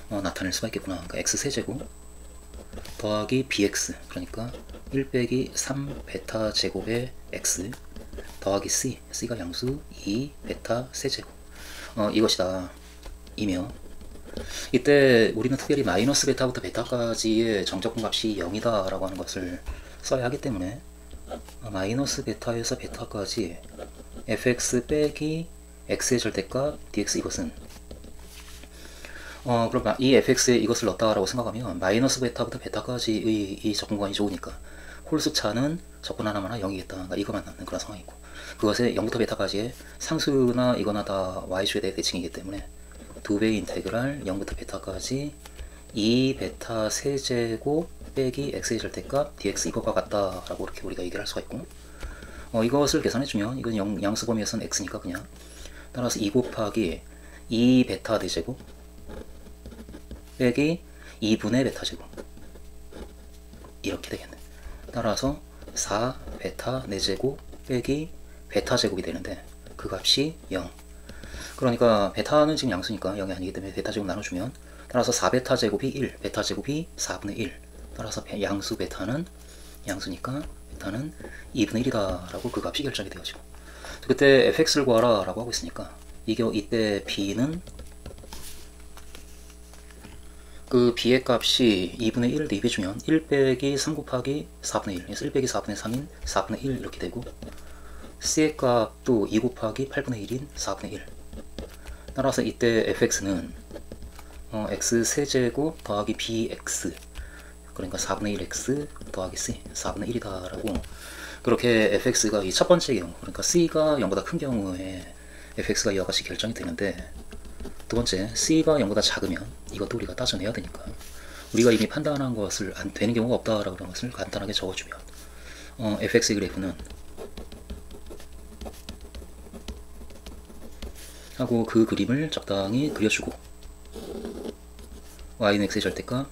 나타낼 수가 있겠구나. 그러니까 x 세제곱 더하기 bx, 그러니까 1 빼기 3 베타 제곱의 x 더하기 c, c가 양수 2 베타 세제곱, 이것이다 이며, 이때 우리는 특별히 마이너스 베타부터 베타까지의 정적분 값이 0이다 라고 하는 것을 써야 하기 때문에 마이너스 베타에서 베타까지 fx 빼기 x의 절대값 dx, 이것은 그럼 이 fx에 이것을 넣었다라고 생각하면 마이너스 베타부터 베타까지의 이 적분관이 좋으니까 홀수 차는 적분 하나만 0이겠다. 그러니까 이거만 남는 그런 상황이고, 그것에 0부터 베타까지의 상수나 이거나 다 y축에 대해 대칭이기 때문에 2배의 인테그랄 0부터 베타까지 2 베타 세제곱 빼기 x의 절대값 dx, 이것과 같다라고 이렇게 우리가 얘기를 할 수가 있고, 이것을 계산해주면 이건 양수 범위에서는 x니까 그냥 따라서 2 곱하기 2 베타 대제곱 빼기 2분의 베타 제곱, 이렇게 되겠네. 따라서 4 베타 4제곱 빼기 베타 제곱이 되는데 그 값이 0. 그러니까 베타는 지금 양수니까 0이 아니기 때문에 베타 제곱 나눠주면, 따라서 4베타 제곱이 1, 베타 제곱이 4분의 1, 따라서 양수 베타는 양수니까 베타는 2분의 1이다 라고 그 값이 결정이 되어지고, 그때 fx를 구하라 라고 하고 있으니까 이때 b는 그 b의 값이 2분의 1을 대입해주면 1 빼기 3 곱하기 4분의 1, 그래서 1 빼기 4분의 3인 4분의 1 이렇게 되고, c의 값도 2 곱하기 8분의 1인 4분의 1. 따라서 이때 fx는 x 세제곱 더하기 bx, 그러니까 4분의 1x 더하기 c, 4분의 1이다 라고, 그렇게 fx가 이 첫 번째 경우, 그러니까 c가 0보다 큰 경우에 fx가 이와 같이 결정이 되는데, 두 번째 c가 0보다 작으면 이것도 우리가 따져내야 되니까 우리가 이미 판단한 것을 안 되는 경우가 없다라고 하는 것을 간단하게 적어주면, fx의 그래프는 하고 그 그림을 적당히 그려주고, y는 x의 절대값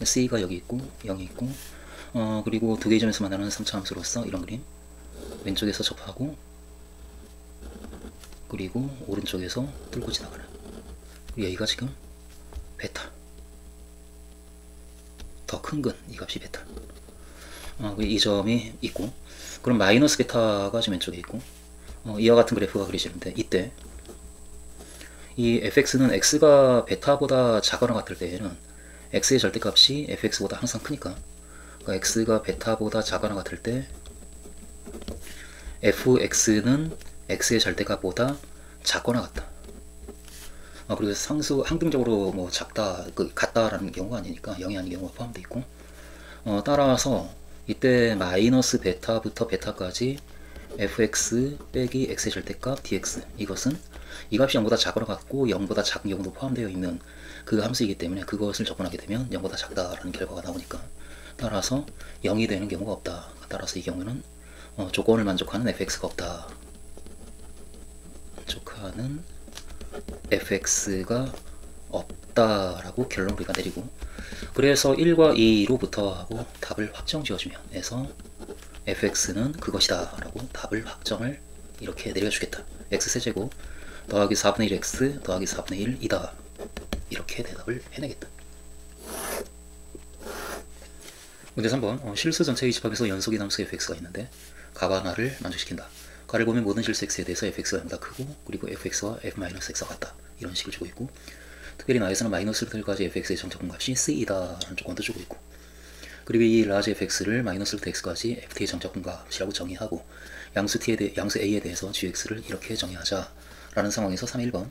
c가 여기 있고 0이 있고, 그리고 두 개의 점에서 만나는 3차 함수로서 이런 그림 왼쪽에서 접하고, 그리고 오른쪽에서 뚫고 지나가는, 여기가 지금 베타, 더 큰 근 이 값이 베타, 이 점이 있고, 그럼 마이너스 베타가 지금 왼쪽에 있고, 이와 같은 그래프가 그려지는데, 이때 이 fx는 x가 베타보다 작거나 같을 때에는 x의 절대값이 fx보다 항상 크니까, 그러니까 x가 베타보다 작거나 같을 때 fx는 x의 절대값보다 작거나 같다. 그리고 상수 항등적으로 뭐 작다, 같다라는 경우가 아니니까 0이 아닌 경우가 포함되어 있고, 따라서 이때 마이너스 베타부터 베타까지 fx 빼기 x의 절대값 dx, 이것은 이 값이 0보다 작거나 같고 0보다 작은 경우도 포함되어 있는 그 함수이기 때문에 그것을 접근하게 되면 0보다 작다라는 결과가 나오니까, 따라서 0이 되는 경우가 없다. 따라서 이 경우는 조건을 만족하는 fx가 없다. 만족하는 fx가 없다라고 결론을 우리가 내리고, 그래서 1과 2로부터 하고 답을 확정 지어주면 해서 fx는 그것이다 라고 답을 확정을 이렇게 내려주겠다. x세제곱 더하기 4분의 1x 더하기 4분의 1이다. 이렇게 대답을 해내겠다. 문제 3번. 실수 전체의 집합에서 연속인 함수 fx가 있는데 가가 나를 만족시킨다. 가를 보면 모든 실수 x에 대해서 fx가 0보다 크고, 그리고 fx와 f-x가 같다. 이런 식을 주고 있고, 특별히 나에서는 마이너스부터까지 fx의 정적분 값이 c이다 라는 조건도 주고 있고, 그리고 이 라지 fx를 마이너스부터 x까지 ft의 정적분 값이라고 정의하고, 양수 a에 대해서 gx를 이렇게 정의하자 라는 상황에서 3의 1번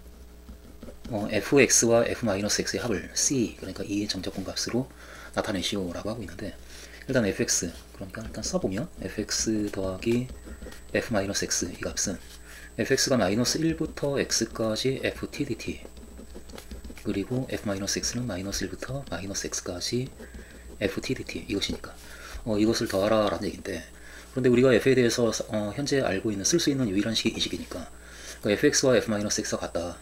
fx와 f-x의 합을 c, 그러니까 이 정적분 값으로 나타내시오 라고 하고 있는데, 일단 fx, 그러니까 일단 써보면 fx 더하기 f-x, 이 값은 fx가 마이너스 1부터 x까지 ft dt, 그리고 f-x는 마이너스 1부터 마이너스 x까지 ft dt, 이것이니까 이것을 더하라 라는 얘기인데, 그런데 우리가 f에 대해서 현재 알고 있는, 쓸 수 있는 유일한 식이 이 식이니까, 그러니까 fx와 f-x가 같다.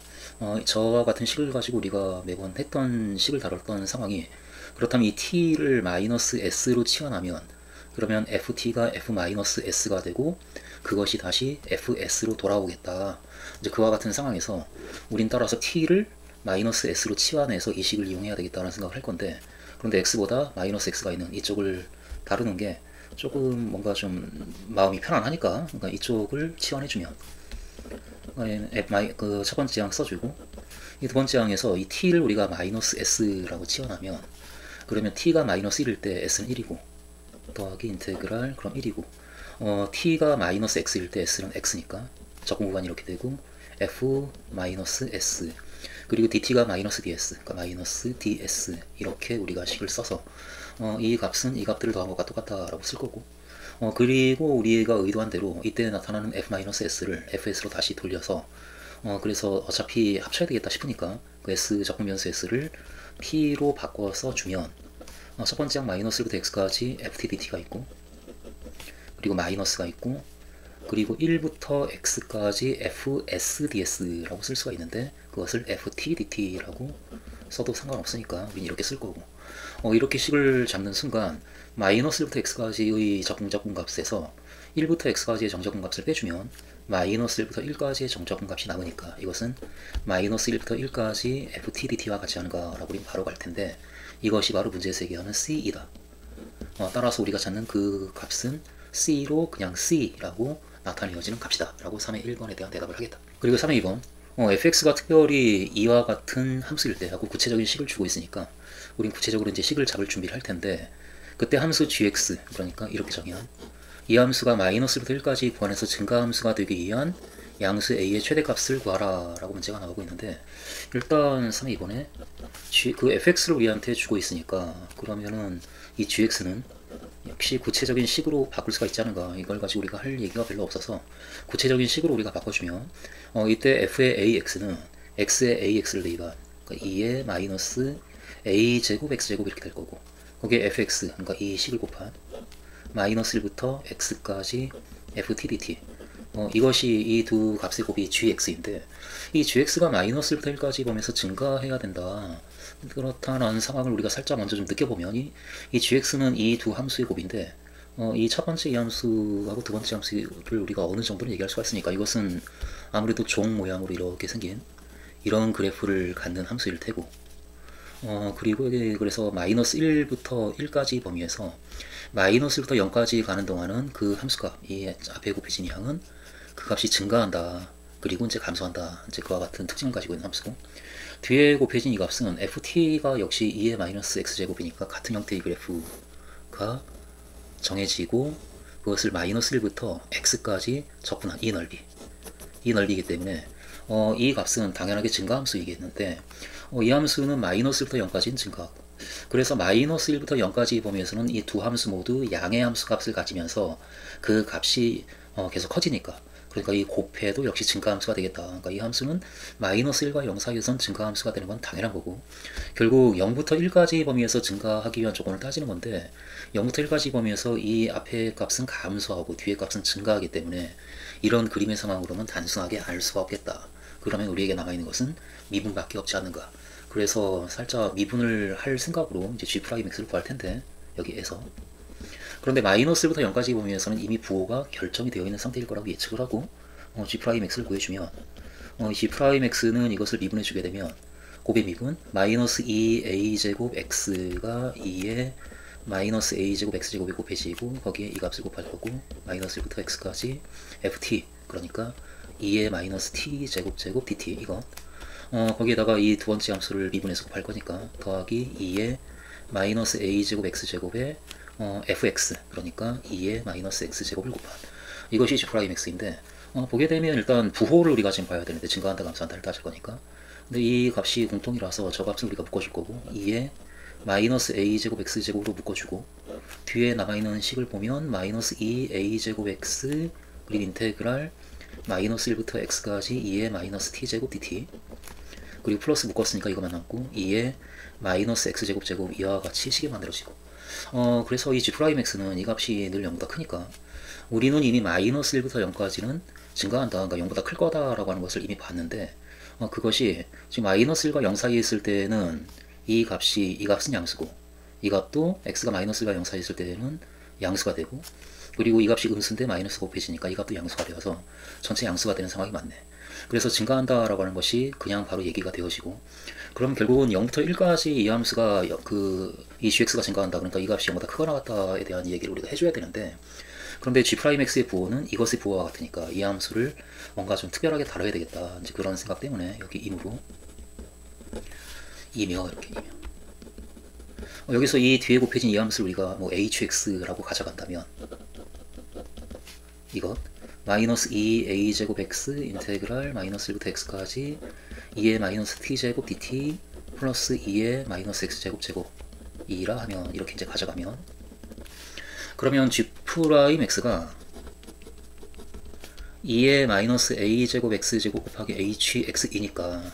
저와 같은 식을 가지고 우리가 매번 했던 식을 다뤘던 상황이, 그렇다면 이 t를 마이너스 s로 치환하면 그러면 ft가 f-s가 되고 그것이 다시 fs로 돌아오겠다. 이제 그와 같은 상황에서 우린 따라서 t를 마이너스 s로 치환해서 이 식을 이용해야 되겠다는 생각을 할 건데, 그런데 x보다 마이너스 x가 있는 이쪽을 다루는 게 조금 뭔가 좀 마음이 편안하니까, 그러니까 이쪽을 치환해주면 그 첫 번째 항 써주고, 이 두 번째 항에서 이 t를 우리가 마이너스 s라고 치환하면, 그러면 t가 마이너스 1일 때 s는 1이고 더하기 인테그랄 그럼 1이고, t가 마이너스 x일 때 s는 x니까 적분 구간이 이렇게 되고, f 마이너스 s 그리고 dt가 마이너스 ds, 그러니까 마이너스 ds, 이렇게 우리가 식을 써서 이 값은 이 값들을 더한 것과 똑같다라고 쓸 거고, 그리고 우리가 의도한 대로 이때 나타나는 f-s를 fs로 다시 돌려서, 그래서 어차피 합쳐야 되겠다 싶으니까 그 s 적분 변수 s를 p로 바꿔서 주면, 첫 번째 항 마이너스부터 x까지 ft dt가 있고, 그리고 마이너스가 있고, 그리고 1부터 x까지 fs ds라고 쓸 수가 있는데, 그것을 ft dt라고 써도 상관없으니까 우린 이렇게 쓸 거고, 이렇게 식을 잡는 순간 마이너스 1부터 x까지의 적분 값에서 1부터 x까지의 정적분 값을 빼주면 마이너스 1부터 1까지의 정적분 값이 남으니까, 이것은 마이너스 1부터 1까지 ft dt와 같이 하는가라고 우린 바로 갈 텐데, 이것이 바로 문제에서 얘기하는 c이다. 따라서 우리가 찾는 그 값은 c로 그냥 c라고 나타내어지는 값이다 라고 3의 1번에 대한 대답을 하겠다. 그리고 3의 2번, fx가 특별히 이와 같은 함수일 때 하고 구체적인 식을 주고 있으니까 우린 구체적으로 이제 식을 잡을 준비를 할 텐데, 그때 함수 gx, 그러니까 이렇게 정의한 이 함수가 마이너스부터 1까지 구간에서 증가함수가 되기 위한 양수 a의 최대값을 구하라 라고 문제가 나오고 있는데, 일단 3의 2번에 그 fx를 우리한테 주고 있으니까, 그러면은 이 gx는 역시 구체적인 식으로 바꿀 수가 있지 않은가, 이걸 가지고 우리가 할 얘기가 별로 없어서 구체적인 식으로 우리가 바꿔주면, 이때 f의 ax는 x의 ax를 대입한, 그러니까 2의 마이너스 a제곱 x제곱 이렇게 될 거고, 거기에 fx, 그러니까 이 식을 곱한 마이너스 1부터 x까지 ft dt, 이것이 이 두 값의 곱이 gx인데, 이 gx가 마이너스 1부터 1까지 보면서 증가해야 된다, 그렇다는 상황을 우리가 살짝 먼저 좀 느껴보면, 이 gx는 이 두 함수의 곱인데, 이 첫 번째 이 함수하고 두 번째 함수를 우리가 어느 정도는 얘기할 수가 있으니까, 이것은 아무래도 종 모양으로 이렇게 생긴 이런 그래프를 갖는 함수일 테고, 그리고 그래서 마이너스 1부터 1까지 범위에서 마이너스 1부터 0까지 가는 동안은 그 함수가, 이 앞에 곱해진 양은 그 값이 증가한다, 그리고 이제 감소한다, 이제 그와 같은 특징을 가지고 있는 함수고, 뒤에 곱해진 이 값은 ft가 역시 2의 마이너스 x제곱이니까 같은 형태의 그래프가 정해지고, 그것을 마이너스 1부터 x까지 적분한 이 넓이이기 때문에 이 값은 당연하게 증가함수이겠는데, 이 함수는 마이너스 1부터 0까지는 증가하고, 그래서 마이너스 1부터 0까지 범위에서는 이 두 함수 모두 양의 함수 값을 가지면서 그 값이 계속 커지니까, 그러니까 이 곱해도 역시 증가함수가 되겠다. 그러니까 이 함수는 마이너스 1과 0 사이에선 증가함수가 되는 건 당연한 거고, 결국 0부터 1까지 범위에서 증가하기 위한 조건을 따지는 건데, 0부터 1까지 범위에서 이 앞의 값은 감소하고 뒤의 값은 증가하기 때문에 이런 그림의 상황으로는 단순하게 알 수가 없겠다. 그러면 우리에게 남아있는 것은 미분밖에 없지 않는가. 그래서 살짝 미분을 할 생각으로 이제 g'x를 구할 텐데, 여기에서. 그런데 마이너스 1부터 0까지 범위에서는 이미 부호가 결정이 되어 있는 상태일 거라고 예측을 하고, g'x를 구해주면, g'x는 이것을 미분해 주게 되면 곱의 미분 마이너스 2a제곱 x가 2의 마이너스 a제곱 x제곱이 곱해지고, 거기에 이 값을 곱할 거고, 마이너스 1부터 x까지 ft, 그러니까 2의 마이너스 t 제곱 dt, 이거 거기에다가 이 두 번째 함수를 미분해서 곱할 거니까 더하기 2의 마이너스 a제곱 x제곱에 fx, 그러니까 2의 마이너스 x제곱을 곱한, 이것이 g'x인데, 보게 되면 일단 부호를 우리가 지금 봐야 되는데, 증가한다 감소한다를 따질 거니까, 근데 이 값이 공통이라서 저 값을 우리가 묶어줄 거고, 2의 마이너스 a제곱 x제곱으로 묶어주고, 뒤에 남아있는 식을 보면 마이너스 2a제곱 x 그리고 인테그랄 마이너스 1부터 x까지 2의 마이너스 t제곱 dt, 그리고 플러스 묶었으니까 이거만 남고 2의 마이너스 x제곱 제곱 이와 같이 식이 만들어지고, 그래서 이 g'x는 이 값이 늘 0보다 크니까 우리는 이미 마이너스 1부터 0까지는 증가한다, 그러니까 0보다 클 거다라고 하는 것을 이미 봤는데, 그것이 지금 마이너스 1과 0 사이에 있을 때는 이 값은 양수고, 이 값도 x가 마이너스 1과 0 사이에 있을 때는 양수가 되고, 그리고 이 값이 음수인데 마이너스 곱해지니까 이 값도 양수가 되어서 전체 양수가 되는 상황이 맞네. 그래서 증가한다라고 하는 것이 그냥 바로 얘기가 되어지고, 그럼 결국은 0부터 1까지 이 함수가 이 gx가 증가한다, 그러니까 이 값이 0보다 크거나 같다에 대한 얘기를 우리가 해줘야 되는데, 그런데 g'x의 부호는 이것의 부호와 같으니까 이 함수를 뭔가 좀 특별하게 다뤄야 되겠다, 이제 그런 생각 때문에 여기 임으로 이며 이렇게 이며, 여기서 이 뒤에 곱해진 이 함수를 우리가 뭐 hx라고 가져간다면, 이것 마이너스 2a제곱 x 인테그랄 마이너스 1부터 x까지 2의 마이너스 t제곱 dt 플러스 2의 마이너스 x제곱 제곱 2라 하면, 이렇게 이제 가져가면, 그러면 g 프라임 x가 2의 마이너스 a제곱 x제곱 곱하기 hx이니까,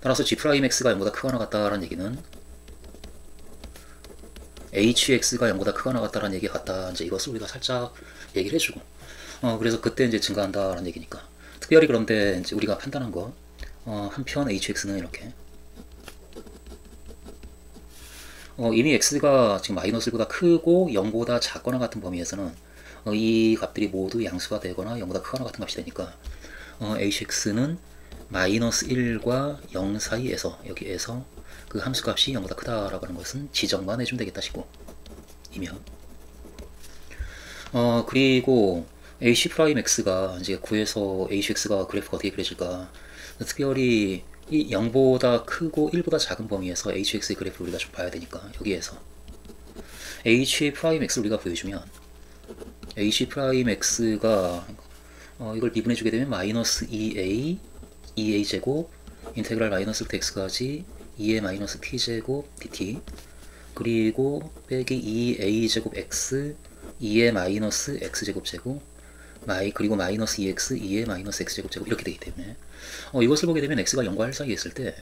따라서 g 프라임 x가 0보다 크거나 같다라는 얘기는 hx가 0보다 크거나 같다라는 얘기 같다, 이제 이것을 우리가 살짝 얘기를 해주고, 그래서 그때 이제 증가한다라는 얘기니까, 특별히 그런데 이제 우리가 판단한 거, 한편 hx는 이렇게, 이미 x가 지금 마이너스 1보다 크고 0보다 작거나 같은 범위에서는 이 값들이 모두 양수가 되거나 0보다 크거나 같은 값이 되니까, hx는 마이너스 1과 0 사이에서, 여기에서 그 함수값이 0보다 크다라고 하는 것은 지정만 해주면 되겠다 싶고, 이면 그리고 h'x가 이제 구해서 hx가 그래프가 어떻게 그려질까, 특별히 이 0보다 크고 1보다 작은 범위에서 hx의 그래프를 우리가 좀 봐야 되니까, 여기에서 h'x를 우리가 보여주면, h'x가 이걸 미분해주게 되면 마이너스 2a 제곱 인테그랄 마이너스 x까지 2의 마이너스 t제곱 dt 그리고 빼기 2a 제곱 x 2의 마이너스 x제곱 제곱 그리고 마이너스 2x 2의 마이너스 x제곱 제곱, 이렇게 되기 때문에 이것을 보게 되면 x가 0과 1 사이에 있을 때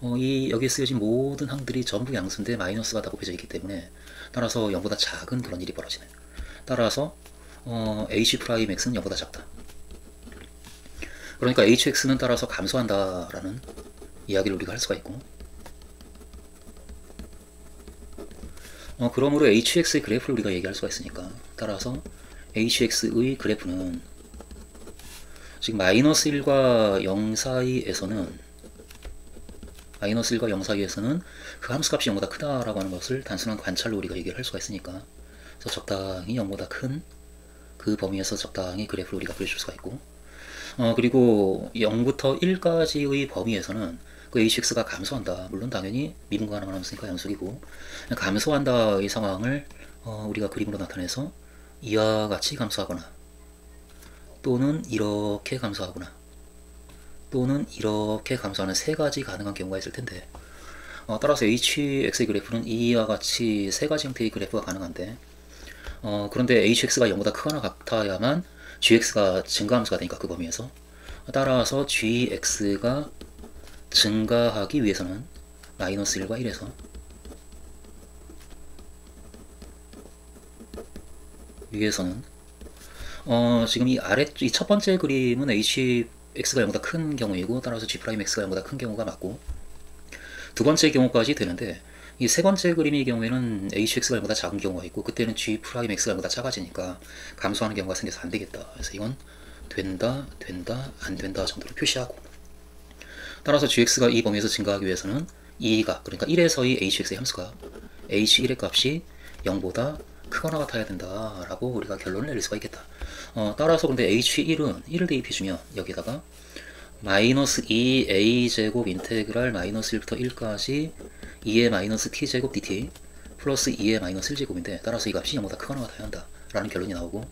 여기에 쓰여진 모든 항들이 전부 양수인데 마이너스가 다 곱해져 있기 때문에, 따라서 0보다 작은 그런 일이 벌어지네. 따라서 h'x는 0보다 작다. 그러니까 hx는 따라서 감소한다라는 이야기를 우리가 할 수가 있고, 그러므로 hx의 그래프를 우리가 얘기할 수가 있으니까, 따라서 hx의 그래프는 지금 마이너스 1과 0 사이에서는 그 함수값이 0보다 크다라고 하는 것을 단순한 관찰로 우리가 얘기를 할 수가 있으니까, 그래서 적당히 0보다 큰 그 범위에서 적당히 그래프를 우리가 그려줄 수가 있고, 그리고 0부터 1까지의 범위에서는 그 hx가 감소한다. 물론 당연히 미분 가능한 함수니까 양수이고, 감소한다 이 상황을 우리가 그림으로 나타내서 이와 같이 감소하거나, 또는 이렇게 감소하거나, 또는 이렇게 감소하는 세 가지 가능한 경우가 있을 텐데, 따라서 hx의 그래프는 이와 같이 세 가지 형태의 그래프가 가능한데, 그런데 hx가 0보다 크거나 같아야만 gx가 증가함수가 되니까, 그 범위에서, 따라서 gx가 증가하기 위해서는 마이너스 1과 1에서 지금 이 첫 번째 그림은 hx가 0보다 큰 경우이고, 따라서 g'x가 0보다 큰 경우가 맞고, 두 번째 경우까지 되는데, 이 세 번째 그림의 경우에는 hx가 0보다 작은 경우가 있고, 그때는 g'x가 0보다 작아지니까 감소하는 경우가 생겨서 안 되겠다. 그래서 이건 된다, 안 된다 정도로 표시하고, 따라서 gx가 이 범위에서 증가하기 위해서는 이가, 그러니까 1에서의 hx의 함수가 h1의 값이 0보다 크거나 같아야 된다라고 우리가 결론을 내릴 수가 있겠다. 따라서 근데 h1은 1을 대입해주면 여기다가 마이너스 2a 제곱 인테그랄 마이너스 1부터 1까지 2의 마이너스 t제곱 dt 플러스 2의 마이너스 1제곱인데, 따라서 이 값이 0보다 크거나 같아야 한다 라는 결론이 나오고,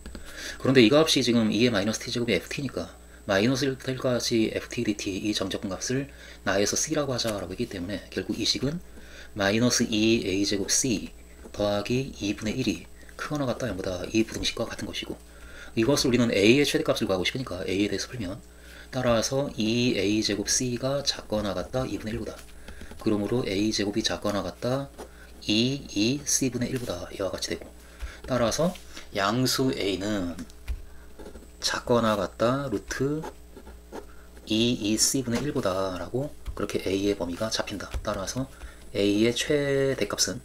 그런데 이 값이 지금 2의 마이너스 t제곱이 ft니까 마이너스 1부터 1까지 ft dt 이 정적분 값을 나에서 c라고 하자라고 했기 때문에, 결국 이 식은 마이너스 2a 제곱 c 더하기 2분의 1이 크거나 같다 0보다 이 부등식과 같은 것이고, 이것을 우리는 a의 최대값을 구하고 싶으니까 a에 대해서 풀면, 따라서 2a 제곱 c가 작거나 같다 2분의 1보다, 그러므로 a 제곱이 작거나 같다 2c분의 1보다 이와 같이 되고, 따라서 양수 a는 작거나 같다 루트 2c분의 1보다 라고, 그렇게 a의 범위가 잡힌다. 따라서 a의 최대값은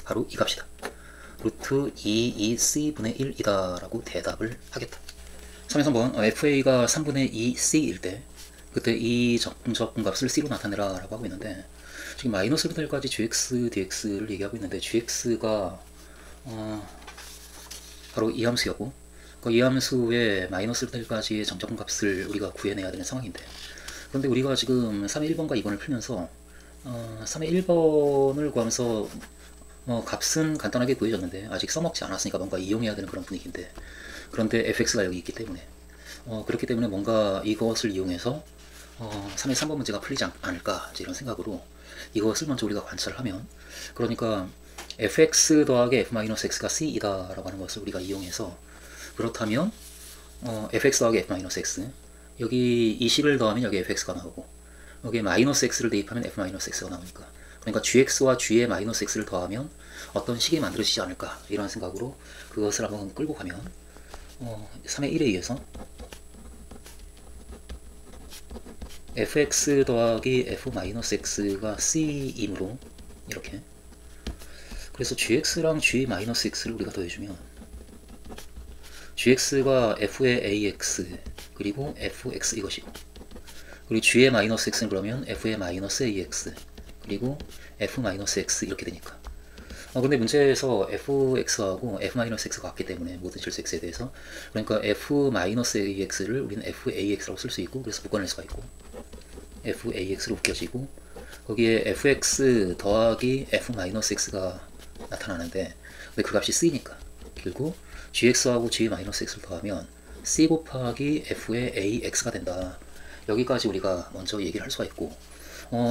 바로 이 값이다. 루트 2c분의 1이다 라고 대답을 하겠다. 3에서 한번 FA가 3분의 2 C일 때 그때 이 정적분 값을 C로 나타내라 라고 하고 있는데, 지금 마이너스부터 1까지 GX, DX를 얘기하고 있는데 GX가 바로 이 함수였고, 이 함수의 마이너스부터 1까지의 정적분 값을 우리가 구해내야 되는 상황인데, 그런데 우리가 지금 3의 1번과 2번을 풀면서 3의 1번을 구하면서 값은 간단하게 구해졌는데 아직 써먹지 않았으니까 뭔가 이용해야 되는 그런 분위기인데, 그런데 fx가 여기 있기 때문에 그렇기 때문에 뭔가 이것을 이용해서 3의 3번 문제가 풀리지 않을까 이런 생각으로 이것을 먼저 우리가 관찰을 하면, 그러니까 fx 더하기 f-x가 c이다 라고 하는 것을 우리가 이용해서, 그렇다면 fx 더하기 f-x, 여기 이 c를 더하면 여기 fx가 나오고 여기에 마이너스 x를 대입하면 f-x가 나오니까, 그러니까 gx와 g의 마이너스 x를 더하면 어떤 식이 만들어지지 않을까 이런 생각으로 그것을 한번 끌고 가면 3의 1에 의해서 fx 더하기 f-x가 c이므로 이렇게, 그래서 gx랑 g-x를 우리가 더해주면 gx가 f의 ax 그리고 fx 이것이고, 그리고 g의 마이너스 x는 그러면 f의 마이너스 ax 그리고 f-x 이렇게 되니까, 근데 문제에서 fx하고 f-x가 같기 때문에 모든 실수 x에 대해서, 그러니까 f-ax를 우리는 fax라고 쓸 수 있고, 그래서 묶어낼 수가 있고 fax로 묶여지고, 거기에 fx 더하기 f-x가 나타나는데, 근데 그 값이 c니까 결국 gx하고 g-x를 더하면 c 곱하기 f의 ax가 된다. 여기까지 우리가 먼저 얘기를 할 수가 있고,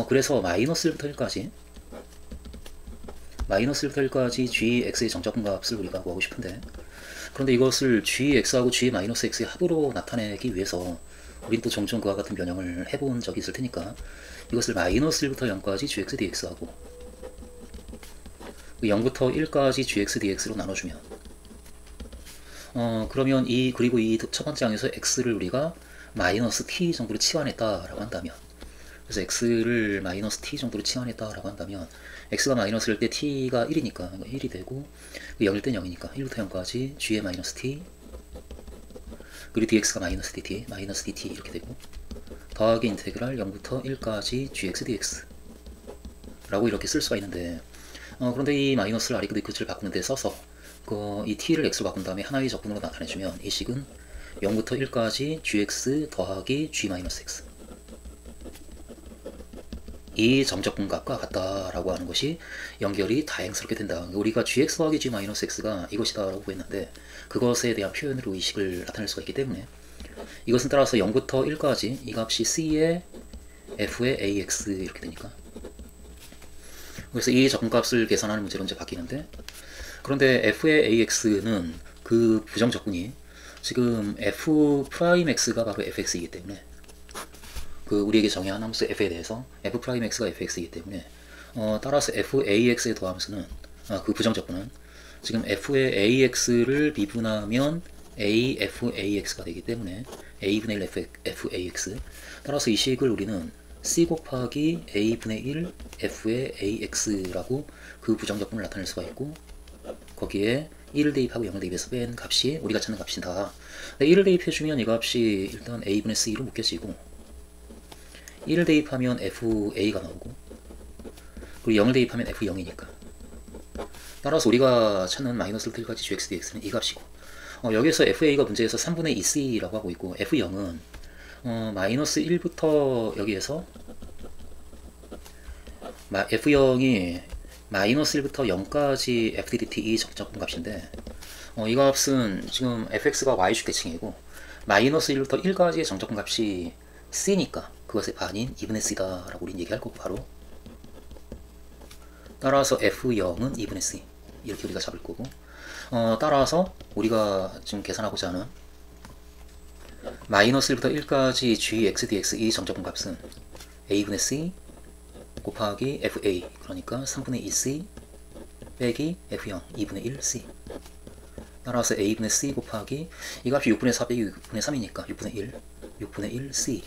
그래서 마이너스 1부터 1까지 gx의 정적분 값을 우리가 구하고 싶은데, 그런데 이것을 gx하고 g-x의 합으로 나타내기 위해서 우린 또 종종 그와 같은 변형을 해본 적이 있을 테니까, 이것을 마이너스 1부터 0까지 gx dx하고 0부터 1까지 gx dx로 나눠주면, 그러면 그리고 이 첫 번째 항에서 x를 우리가 마이너스 t 정도로 치환했다라고 한다면, 그래서 x를 마이너스 t 정도로 치환했다라고 한다면, x가 마이너스일 때 t가 1이니까 1이 되고, 0일 땐 0이니까 1부터 0까지 g의 마이너스 t 그리고 dx가 마이너스 dt 이렇게 되고, 더하기 인테그랄 0부터 1까지 gx dx 라고 이렇게 쓸 수가 있는데, 그런데 이 마이너스를 아리크 끝을 바꾸는 데 써서 이 t를 x로 바꾼 다음에 하나의 적분으로 나타내주면 이 식은 0부터 1까지 gx 더하기 g-x 이 점적분 값과 같다라고 하는 것이 연결이 다행스럽게 된다. 우리가 gx 더하기 g-x가 이것이다 라고 했는데, 그것에 대한 표현으로 이 식을 나타낼 수가 있기 때문에, 이것은 따라서 0부터 1까지 이 값이 c의 f의 ax 이렇게 되니까, 그래서 이 적분값을 계산하는 문제로 이제 바뀌는데, 그런데 f의 ax는 그 부정적분이 지금 f'x가 바로 fx이기 때문에, 우리에게 정의한 함수 f에 대해서 f'x가 fx이기 때문에, 따라서 fax의 더함수는 그 부정적분은 지금 f의 ax를 미분하면 afax가 되기 때문에 a분의 1 fax, 따라서 이 식을 우리는 c 곱하기 a분의 1 f의 ax라고 그 부정적분을 나타낼 수가 있고, 거기에 1을 대입하고 0을 대입해서 뺀 값이 우리가 찾는 값이다. 1을 대입해주면 이 값이 일단 a분의 c로 묶여지고, 1을 대입하면 fa가 나오고, 그리고 0을 대입하면 f0이니까, 따라서 우리가 찾는 마이너스 1까지 gx dx는 이 값이고, 여기서 fa가 문제에서 3분의 2c라고 하고 있고, f0은 마이너스 1부터 여기에서 f0이 마이너스 1부터 0까지 fdt 이 적분 값인데, 이 값은 지금 fx가 y축 대칭이고 마이너스 1부터 1까지의 정적분 값이 c니까 그것의 반인 2분의 c다 라고 우린 얘기할 거고, 바로 따라서 f0은 2분의 c 이렇게 우리가 잡을 거고, 따라서 우리가 지금 계산하고자 하는 마이너스 1부터 1까지 gx dx 이 정적분 값은 a분의 c 곱하기 fa, 그러니까 3분의 2c 빼기 f0 2분의 1c, 따라서 a분의 c 곱하기 이 값이 6분의 4 빼기 6분의 3이니까 6분의 1c,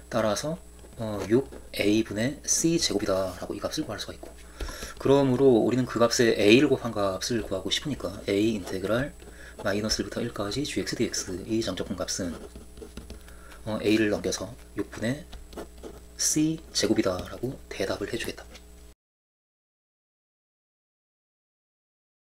따라서 6a분의 c 제곱이다 라고 이 값을 구할 수가 있고, 그러므로 우리는 그 값에 a를 곱한 값을 구하고 싶으니까 a 인테그랄 마이너스 1부터 1까지 gx dx의 정적분 값은 a를 넘겨서 6분의 c 제곱이다 라고 대답을 해주겠다.